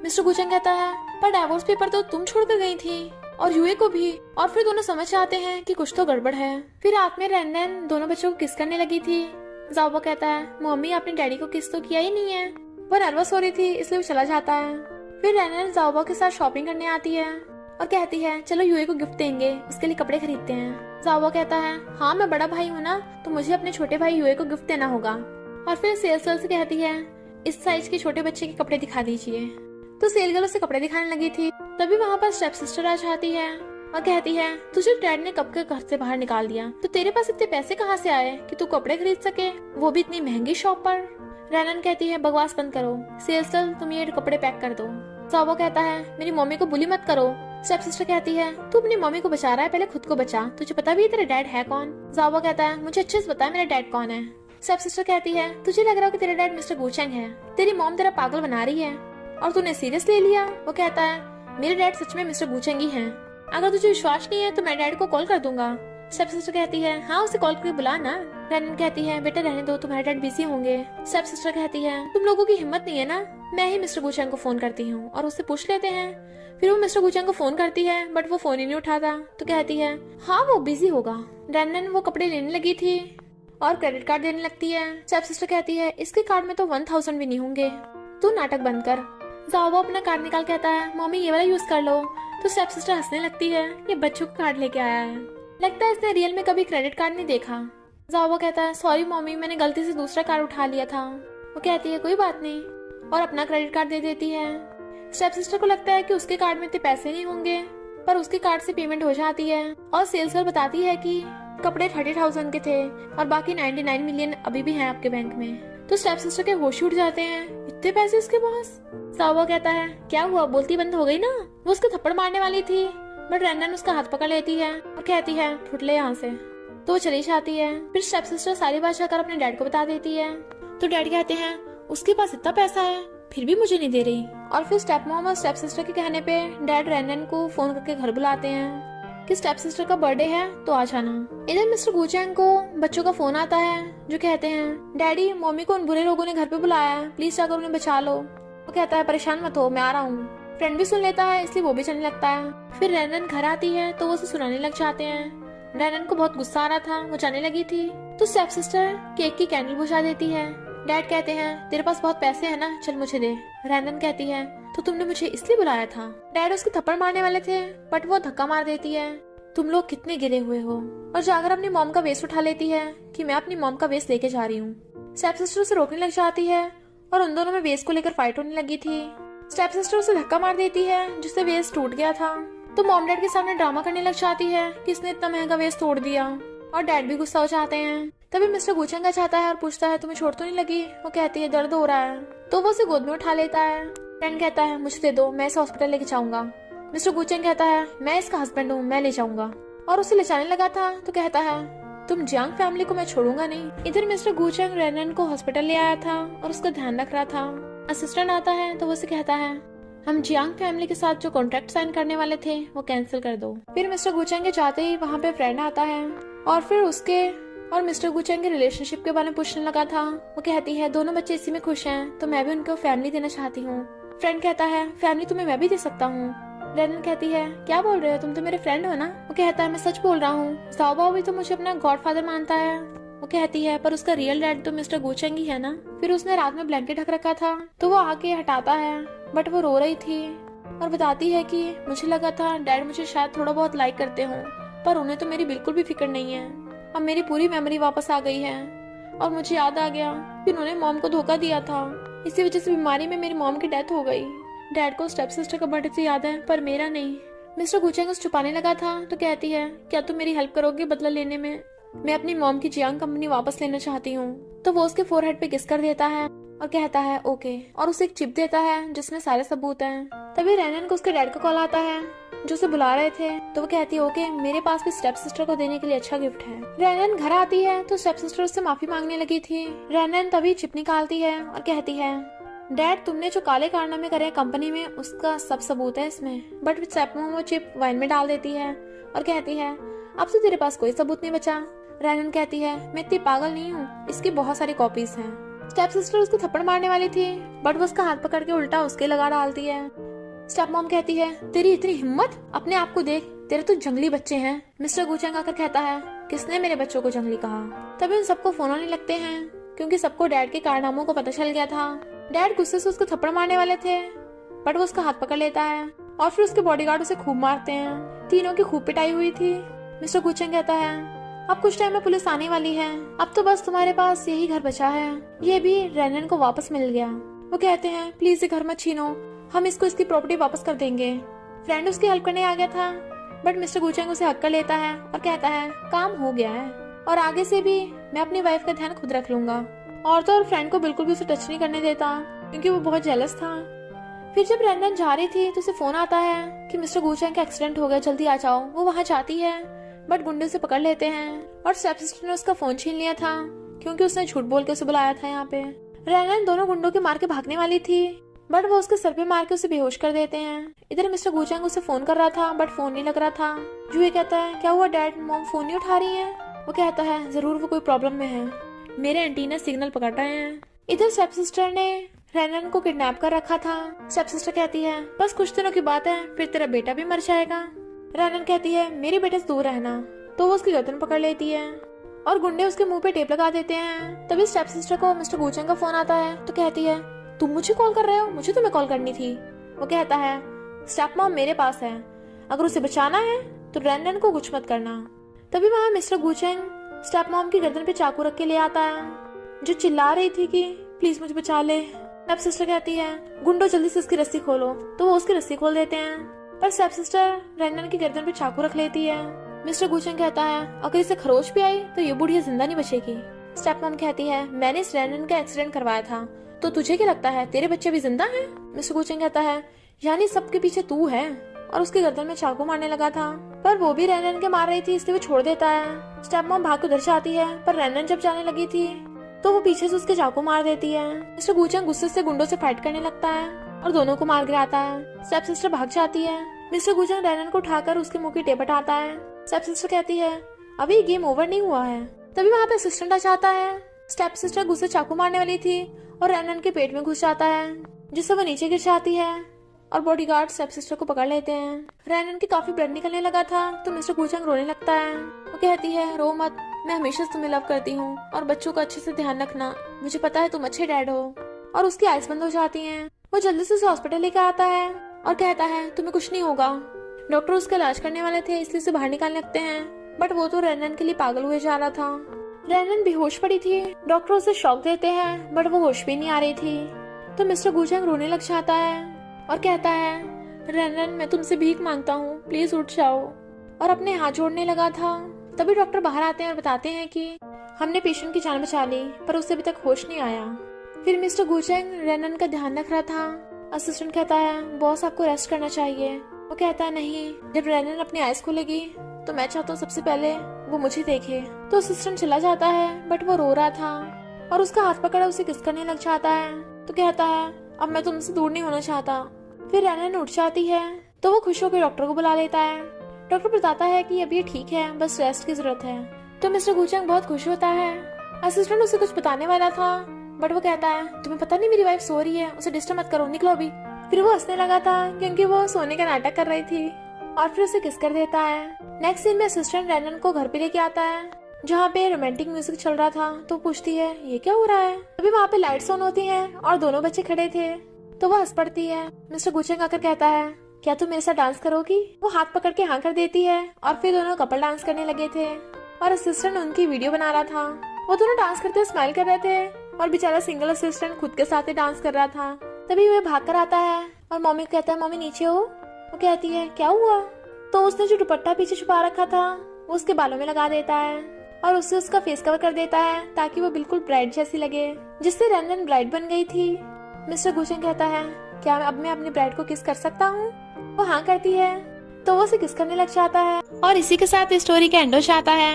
S1: मिस्टर गुचेंग कहता है पर डिवोर्स पेपर तो तुम छोड़ कर गई थी और यूए को भी। और फिर दोनों समझ जाते हैं कि कुछ तो गड़बड़ है। फिर रात में रेनन दोनों बच्चों को किस करने लगी थी। ज़ाओबा कहता है मम्मी आपने डैडी को किस तो किया ही नहीं है। वो नर्वस हो रही थी इसलिए वो चला जाता है। फिर रेनन ज़ाओबा के साथ शॉपिंग करने आती है और कहती है चलो यूए को गिफ्ट देंगे, उसके लिए कपड़े खरीदते हैं। ज़ाओबा कहता है हाँ मैं बड़ा भाई हूँ ना, तो मुझे अपने छोटे भाई यूए को गिफ्ट देना होगा। और फिर सेल्स गर्ल से कहती है इस साइज के छोटे बच्चे के कपड़े दिखा दीजिए। तो सेल गर्ल उसे कपड़े दिखाने लगी थी, तभी वहाँ पर स्टेप सिस्टर आ जाती है और कहती है तुझे डैड ने कब के घर से बाहर निकाल दिया, तो तेरे पास इतने पैसे कहाँ से आए कि तू कपड़े खरीद सके, वो भी इतनी महंगी शॉप पर। रेनन कहती है बकवास बंद करो, सेल्स गर्ल तुम ये कपड़े पैक कर दो। ज़ाओबा कहता है मेरी मम्मी को बुली मत करो। स्टेप सिस्टर कहती है तू अपनी मम्मी को बचा रहा है, पहले खुद को बचा, तुझे पता भी है तेरा डैड है कौन। ज़ाओबा कहता है मुझे अच्छे से पता है मेरा डैड कौन है। स्टेप सिस्टर कहती है तुझे लग रहा है कि तेरा डैड मिस्टर गुचेंग है, तेरी मॉम तेरा पागल बना रही है और तूने सीरियस ले लिया। वो कहता है मेरे डैड सच में मिस्टर गुचेंग ही हैं, अगर तुझे विश्वास नहीं है तो मैं डैड को कॉल कर दूंगा। स्टेप सिस्टर कहती है हाँ उसे कॉल करके बुला ना। रेनन कहती है बेटा रहने दो, तुम्हारे डैड बिजी होंगे। स्टेप सिस्टर कहती है तुम लोगों की हिम्मत नहीं है ना, मैं ही मिस्टर गुचेंग को फोन करती हूँ और उससे पूछ लेते हैं। फिर वो मिस्टर गुचेंग को फोन करती है बट वो फोन ही नहीं उठाता तो कहती है हाँ वो बिजी होगा। रेनन वो कपड़े लेने लगी थी और क्रेडिट कार्ड देने लगती है। स्टेप सिस्टर कहती है इसके कार्ड में तो 1000 भी नहीं होंगे, तू नाटक बंद कर। ज़ाओबा अपना कार्ड निकाल कहता है मम्मी ये वाला यूज कर लो। तो स्टेप सिस्टर हंसने लगती है, ये बच्चों का कार्ड लेके आया है, लगता है इसने रियल में कभी क्रेडिट कार्ड नहीं देखा। ज़ाओबा कहता है सॉरी मम्मी मैंने गलती से दूसरा कार्ड उठा लिया था। वो कहती है कोई बात नहीं और अपना क्रेडिट कार्ड दे देती है। स्टेप सिस्टर को लगता है कि उसके कार्ड में इतने पैसे नहीं होंगे, पर उसके कार्ड से पेमेंट हो जाती है और सेल्स गर्ल बताती है कि कपड़े 30,000 के थे और बाकी 99 मिलियन अभी भी हैं आपके बैंक में। तो स्टेप सिस्टर के होश उड़ जाते हैं, इतने पैसे इसके पास। ज़ाओबा कहता है क्या हुआ, बोलती बंद हो गई ना। वो उसको थप्पड़ मारने वाली थी बट रेनन उसका हाथ पकड़ लेती है और कहती है फुट ले यहाँ से। तो वो चली जाती है। फिर स्टेप सिस्टर सारी बात जाकर अपने डैड को बता देती है। तो डैड कहते हैं उसके पास इतना पैसा है फिर भी मुझे नहीं दे रही। और फिर स्टेप मॉम और स्टेप सिस्टर के कहने पे डैड रेनन को फोन करके घर बुलाते हैं कि स्टेप सिस्टर का बर्थडे है तो आ जाना। इधर मिस्टर गुचेंग को बच्चों का फोन आता है जो कहते हैं डैडी मम्मी को उन बुरे लोगों ने घर पे बुलाया है, प्लीज जाकर उन्हें बचा लो। वो कहता है परेशान मत हो मैं आ रहा हूँ। फ्रेंड भी सुन लेता है इसलिए वो भी चलने लगता है। फिर रेनन घर आती है तो वो उसे सुनाने लग जाते हैं। रैनन को बहुत गुस्सा आ रहा था, वो जाने लगी थी तो स्टेप सिस्टर केक की कैंडल बुझा देती है। डैड कहते हैं तेरे पास बहुत पैसे हैं ना, चल मुझे दे। रैनन कहती है तो तुमने मुझे इसलिए बुलाया था। डैड उसको थप्पड़ मारने वाले थे बट वो धक्का मार देती है। तुम लोग कितने गिरे हुए हो, और जाकर अपनी मॉम का वेस्ट उठा लेती है कि मैं अपनी मॉम का वेस्ट लेके जा रही हूँ। स्टेप सिस्टर उसे रोकने लग जाती है और उन दोनों में वेस्ट को लेकर फाइट होने लगी थी। स्टेप सिस्टर उसे धक्का मार देती है जिससे वेस्ट टूट गया था। तो मॉम डैड के सामने ड्रामा करने लग जाती है कि इसने इतना महंगा वेस्ट तोड़ दिया, और डैड भी गुस्सा हो जाते हैं। तभी मिस्टर गुचेंग चाहता है और पूछता है तुम्हें चोट तो नहीं लगी। वो कहती है दर्द हो रहा है, तो वो उसे गोद में उठा लेता है। फ्रेंड कहता है मुझे दे दो, मैं इसे हॉस्पिटल लेके जाऊंगा। मिस्टर गुचेंग कहता है मैं इसका हस्बैंड हूँ, मैं ले जाऊंगा, और उसे ले जाने लगा था तो कहता है तुम जियांग फैमिली को मैं छोड़ूंगा नहीं। इधर मिस्टर गुचेंग रैनन को हॉस्पिटल ले आया था और उसका ध्यान रख रहा था। असिस्टेंट आता है तो वो उसे कहता है हम जियांग फैमिली के साथ जो कॉन्ट्रैक्ट साइन करने वाले थे वो कैंसिल कर दो। फिर मिस्टर गुचेंग के जाते ही वहाँ पे फ्रेंड आता है और फिर उसके और मिस्टर गुचेंग के रिलेशनशिप के बारे में पूछने लगा था। वो कहती है दोनों बच्चे इसी में खुश हैं तो मैं भी उनको फैमिली देना चाहती हूँ। फ्रेंड कहता है फैमिली तुम्हें मैं भी दे सकता हूँ। रैनन कहती है क्या बोल रहे हो, तुम तो मेरे फ्रेंड हो ना। वो कहता है मैं सच बोल रहा हूँ, ज़ाओबाओ भी तो मुझे अपना गॉडफादर मानता है। वो कहती है पर उसका रियल डैड तो मिस्टर गुचेंग ही है ना। फिर उसने रात में ब्लैंकेट ढक रखा था तो वो आके हटाता है बट वो रो रही थी और बताती है कि मुझे लगा था डैड मुझे शायद थोड़ा बहुत लाइक करते हो, पर उन्हें तो मेरी बिल्कुल भी फिक्र नहीं है। अब मेरी पूरी मेमोरी वापस आ गई है और मुझे याद आ गया कि उन्होंने मॉम को धोखा दिया था, इसी वजह से बीमारी में मेरी मॉम की डेथ हो गई। डैड को स्टेप सिस्टर का बर्थडे से याद है पर मेरा नहीं। मिस्टर गुचेंग उसे छुपाने लगा था तो कहती है क्या तुम मेरी हेल्प करोगे बदला लेने में, मैं अपनी मॉम की जियांग कंपनी वापस लेना चाहती हूँ। तो वो उसके फोरहेड पे किस कर देता है और कहता है ओके, और उसे एक चिप देता है जिसमें सारे सबूत हैं। तभी रैनन को उसके डैड का कॉल आता है जो उसे बुला रहे थे। तो वो कहती है ओके, मेरे पास भी स्टेप सिस्टर को देने के लिए अच्छा गिफ्ट है। रैनन घर आती है तो स्टेप सिस्टर उससे माफी मांगने लगी थी। रैनन तभी चिप निकालती है और कहती है डैड तुमने जो काले कारनामे करे कंपनी में उसका सब सबूत है इसमें। बट स्टेप मॉम वो चिप वाइन में डाल देती है और कहती है अब से तेरे पास कोई सबूत नहीं बचा। रैनन कहती है मैं इतनी पागल नहीं हूँ, इसकी बहुत सारी कॉपीज हैं। स्टेप सिस्टर उसको थप्पड़ मारने वाली थी बट वो उसका हाथ पकड़ के उल्टा उसके लगा डालती है। स्टेप मॉम कहती है तेरी इतनी हिम्मत, अपने आप को देख, तेरे तो जंगली बच्चे हैं। मिस्टर गुचेंग आकर कहता है किसने मेरे बच्चों को जंगली कहा। तभी उन सबको फोन आने लगते हैं क्योंकि सबको डैड के कारनामों को पता चल गया था। डैड गुस्से से उसको थप्पड़ मारने वाले थे बट वो उसका हाथ पकड़ लेता है और फिर उसके बॉडीगार्ड उसे खूब मारते हैं। तीनों की खूब पिटाई हुई थी। मिस्टर गुचेंग कहता है अब कुछ टाइम में पुलिस आने वाली है, अब तो बस तुम्हारे पास यही घर बचा है, ये भी रैनन को वापस मिल गया। वो कहते हैं प्लीज ये घर मत छीनो, हम इसको इसकी प्रॉपर्टी वापस कर देंगे। फ्रेंड उसकी हेल्प करने आ गया था बट मिस्टर गुचेंग उसे हक कर लेता है और कहता है काम हो गया है और आगे से भी मैं अपनी वाइफ का ध्यान खुद रख लूंगा। और तो और फ्रेंड को बिल्कुल भी उसे टच नहीं करने देता क्योंकि वो बहुत जेलस था। फिर जब रैनन जा रही थी तो उसे फोन आता है कि मिस्टर गुचेंग का एक्सीडेंट हो गया, जल्दी आ जाओ। वो वहाँ जाती है बट गुंडे उसे पकड़ लेते हैं और स्टेप सिस्टर ने उसका फोन छीन लिया था क्योंकि उसने झूठ बोल के उसे बुलाया था यहाँ पे। रैनन दोनों गुंडों के मार के भागने वाली थी बट वो उसके सर पे मार के उसे बेहोश कर देते हैं। इधर मिस्टर गुचेंग उसे फोन कर रहा था बट फोन नहीं लग रहा था। जूही कहता है क्या हुआ डैड, मॉम फोन नहीं उठा रही है। वो कहता है जरूर वो कोई प्रॉब्लम में है, मेरे एंटीना सिग्नल पकड़ रहे हैं। इधर स्टेप सिस्टर ने रैनन को किडनैप कर रखा था। स्टेप सिस्टर कहती है बस कुछ दिनों की बात है, फिर तेरा बेटा भी मर जाएगा। रैनन कहती है मेरे बेटे से दूर रहना। तो वो उसकी गर्दन पकड़ लेती है और गुंडे उसके मुंह पे टेप लगा देते हैं। तभी स्टेप सिस्टर को मिस्टर गुचेंग का फोन आता है तो कहती है तुम मुझे कॉल कर रहे हो, मुझे तुम्हें कॉल करनी थी। वो कहता है स्टेप मॉम मेरे पास है, अगर उसे बचाना है तो रैनन को कुछ मत करना। तभी वहाँ मिस्टर गुचेंग स्टेप मॉम की गर्दन पे चाकू रख के ले आता है जो चिल्ला रही थी कि प्लीज मुझे बचा ले। स्टेप सिस्टर कहती है गुंडो जल्दी से उसकी रस्सी खोलो। तो वो उसकी रस्सी खोल देते हैं पर स्टेप सिस्टर रैनन की गर्दन पे चाकू रख लेती है। मिस्टर गुचेंग कहता है अगर इसे खरोच भी आई तो ये बुढ़िया जिंदा नहीं बचेगी। स्टेप मॉम कहती है मैंने इस रैनन का एक्सीडेंट करवाया था, तो तुझे क्या लगता है तेरे बच्चे भी जिंदा हैं? मिस्टर गुचेंग कहता है यानी सबके पीछे तू है, और उसकी गर्दन में चाकू मारने लगा था पर वो भी रैनन के मार रही थी इसलिए वो छोड़ देता है। स्टेप मॉम भाग के उधर से आती है पर रैनन जब जाने लगी थी तो वो पीछे से उसके चाकू मार देती है। मिस्टर गुचेंग गुस्से से गुंडों से फाइट करने लगता है और दोनों को मार गिराता है। स्टेप सिस्टर भाग जाती है। मिस्टर गुचेंग रैनन को उठाकर उसके मुंह की टेप हटाता है। स्टेप सिस्टर कहती है अभी गेम ओवर नहीं हुआ है। तभी वहाँ पे असिस्टेंट आ जाता है। स्टेप सिस्टर गुस्से चाकू मारने वाली थी और रैनन के पेट में घुस जाता है जिससे वो नीचे गिर जाती है और बॉडीगार्ड स्टेप सिस्टर को पकड़ लेते हैं। रैनन की काफी ब्लड निकलने लगा था तो मिस्टर गुचेंग रोने लगता है। वो कहती है, रो मत, मैं हमेशा तुम्हें लव करती हूँ और बच्चों का अच्छे से ध्यान रखना, मुझे पता है तुम अच्छे डैड हो। और उसकी आइज बंद हो जाती हैं। वो जल्दी से उसे हॉस्पिटल लेकर आता है और कहता है, तुम्हें कुछ नहीं होगा। डॉक्टर उसका इलाज करने वाले थे इसलिए उसे बाहर निकालने लगते हैं, बट वो तो रैनन के लिए पागल हुए जा रहा था। रैनन बेहोश पड़ी थी। डॉक्टर उसे शॉक देते हैं बट वो होश भी नहीं आ रही थी। तो मिस्टर गुचेंग रोने लग जाता है और कहता है, रैनन मैं तुमसे भीख मांगता हूँ, प्लीज उठ जाओ। और अपने हाथ जोड़ने लगा था। तभी डॉक्टर बाहर आते हैं और बताते हैं कि हमने पेशेंट की जान बचा ली पर उसे अभी तक होश नहीं आया। फिर मिस्टर गुचेंग रैनन का ध्यान रख रहा था। असिस्टेंट कहता है, बॉस आपको रेस्ट करना चाहिए। वो कहता है, नहीं, जब रैनन अपनी आइज खोलेगी तो मैं चाहता हूँ सबसे पहले वो मुझे देखे। तो असिस्टेंट चला जाता है बट वो रो रहा था और उसका हाथ पकड़ उसे किस करने लग जाता है। तो कहता है, अब मैं तुमसे दूर नहीं होना चाहता। फिर रैनन उठ जाती है तो वो खुश होकर डॉक्टर को बुला लेता है। डॉक्टर बताता है कि अब ये ठीक है, बस रेस्ट की जरूरत है। तो मिस्टर गुचेंग बहुत खुश होता है। असिस्टेंट उसे कुछ बताने वाला था बट वो कहता है, तुम्हें पता नहीं मेरी वाइफ सो रही है, उसे डिस्टर्ब मत करो, निकलो अभी। फिर वो हंसने लगा था क्योंकि वो सोने का नाटक कर रही थी और फिर उसे किस कर देता है। नेक्स्ट सीन में असिस्टेंट रैनन को घर पे लेके आता है जहाँ पे रोमांटिक म्यूजिक चल रहा था। तो पूछती है, ये क्या हो रहा है। अभी वहाँ पे लाइट्स ऑन होती हैं और दोनों बच्चे खड़े थे। तो वो हंस पड़ती है। मिस्टर गुचेंग आकर कहता है, क्या तुम मेरे साथ डांस करोगी। वो हाथ पकड़ के हाँ कर देती है और फिर दोनों कपल डांस करने लगे थे और असिस्टेंट उनकी वीडियो बना रहा था। वो दोनों डांस करते हुए स्माइल कर रहे थे और बेचारा सिंगल असिस्टेंट खुद के साथ ही डांस कर रहा था। तभी वह भाग कर आता है और मम्मी कहता है, मम्मी नीचे हो। वो कहती है, क्या हुआ। तो उसने जो दुपट्टा पीछे छुपा रखा था वो उसके बालों में लगा देता है और उससे उसका फेस कवर कर देता है ताकि वो बिल्कुल ब्राइड जैसी लगे, जिससे रैनन ब्राइड बन गई थी। मिस्टर गुचेंग कहता है, क्या अब मैं अपनी ब्राइड को किस कर सकता हूँ। वो हाँ करती है तो वो उसे किस करने लग जाता है और इसी के साथ स्टोरी का एंड हो जाता है।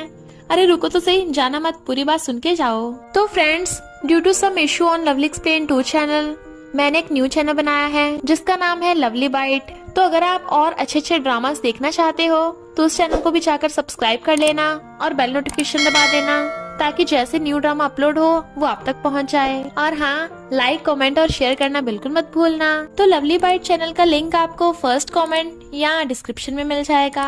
S1: अरे रुको तो सही, जाना मत, पूरी बात सुन के जाओ। तो friends, due to some issue on lovely explain 2 channel मैंने एक न्यू चैनल बनाया है जिसका नाम है लवली बाइट। तो अगर आप और अच्छे ड्रामास देखना चाहते हो तो उस चैनल को भी जाकर सब्सक्राइब कर लेना और बेल नोटिफिकेशन दबा देना ताकि जैसे न्यू ड्रामा अपलोड हो वो आप तक पहुंच जाए। और हाँ, लाइक, कमेंट और शेयर करना बिल्कुल मत भूलना। तो लवली बाइट चैनल का लिंक आपको फर्स्ट कमेंट या डिस्क्रिप्शन में मिल जाएगा।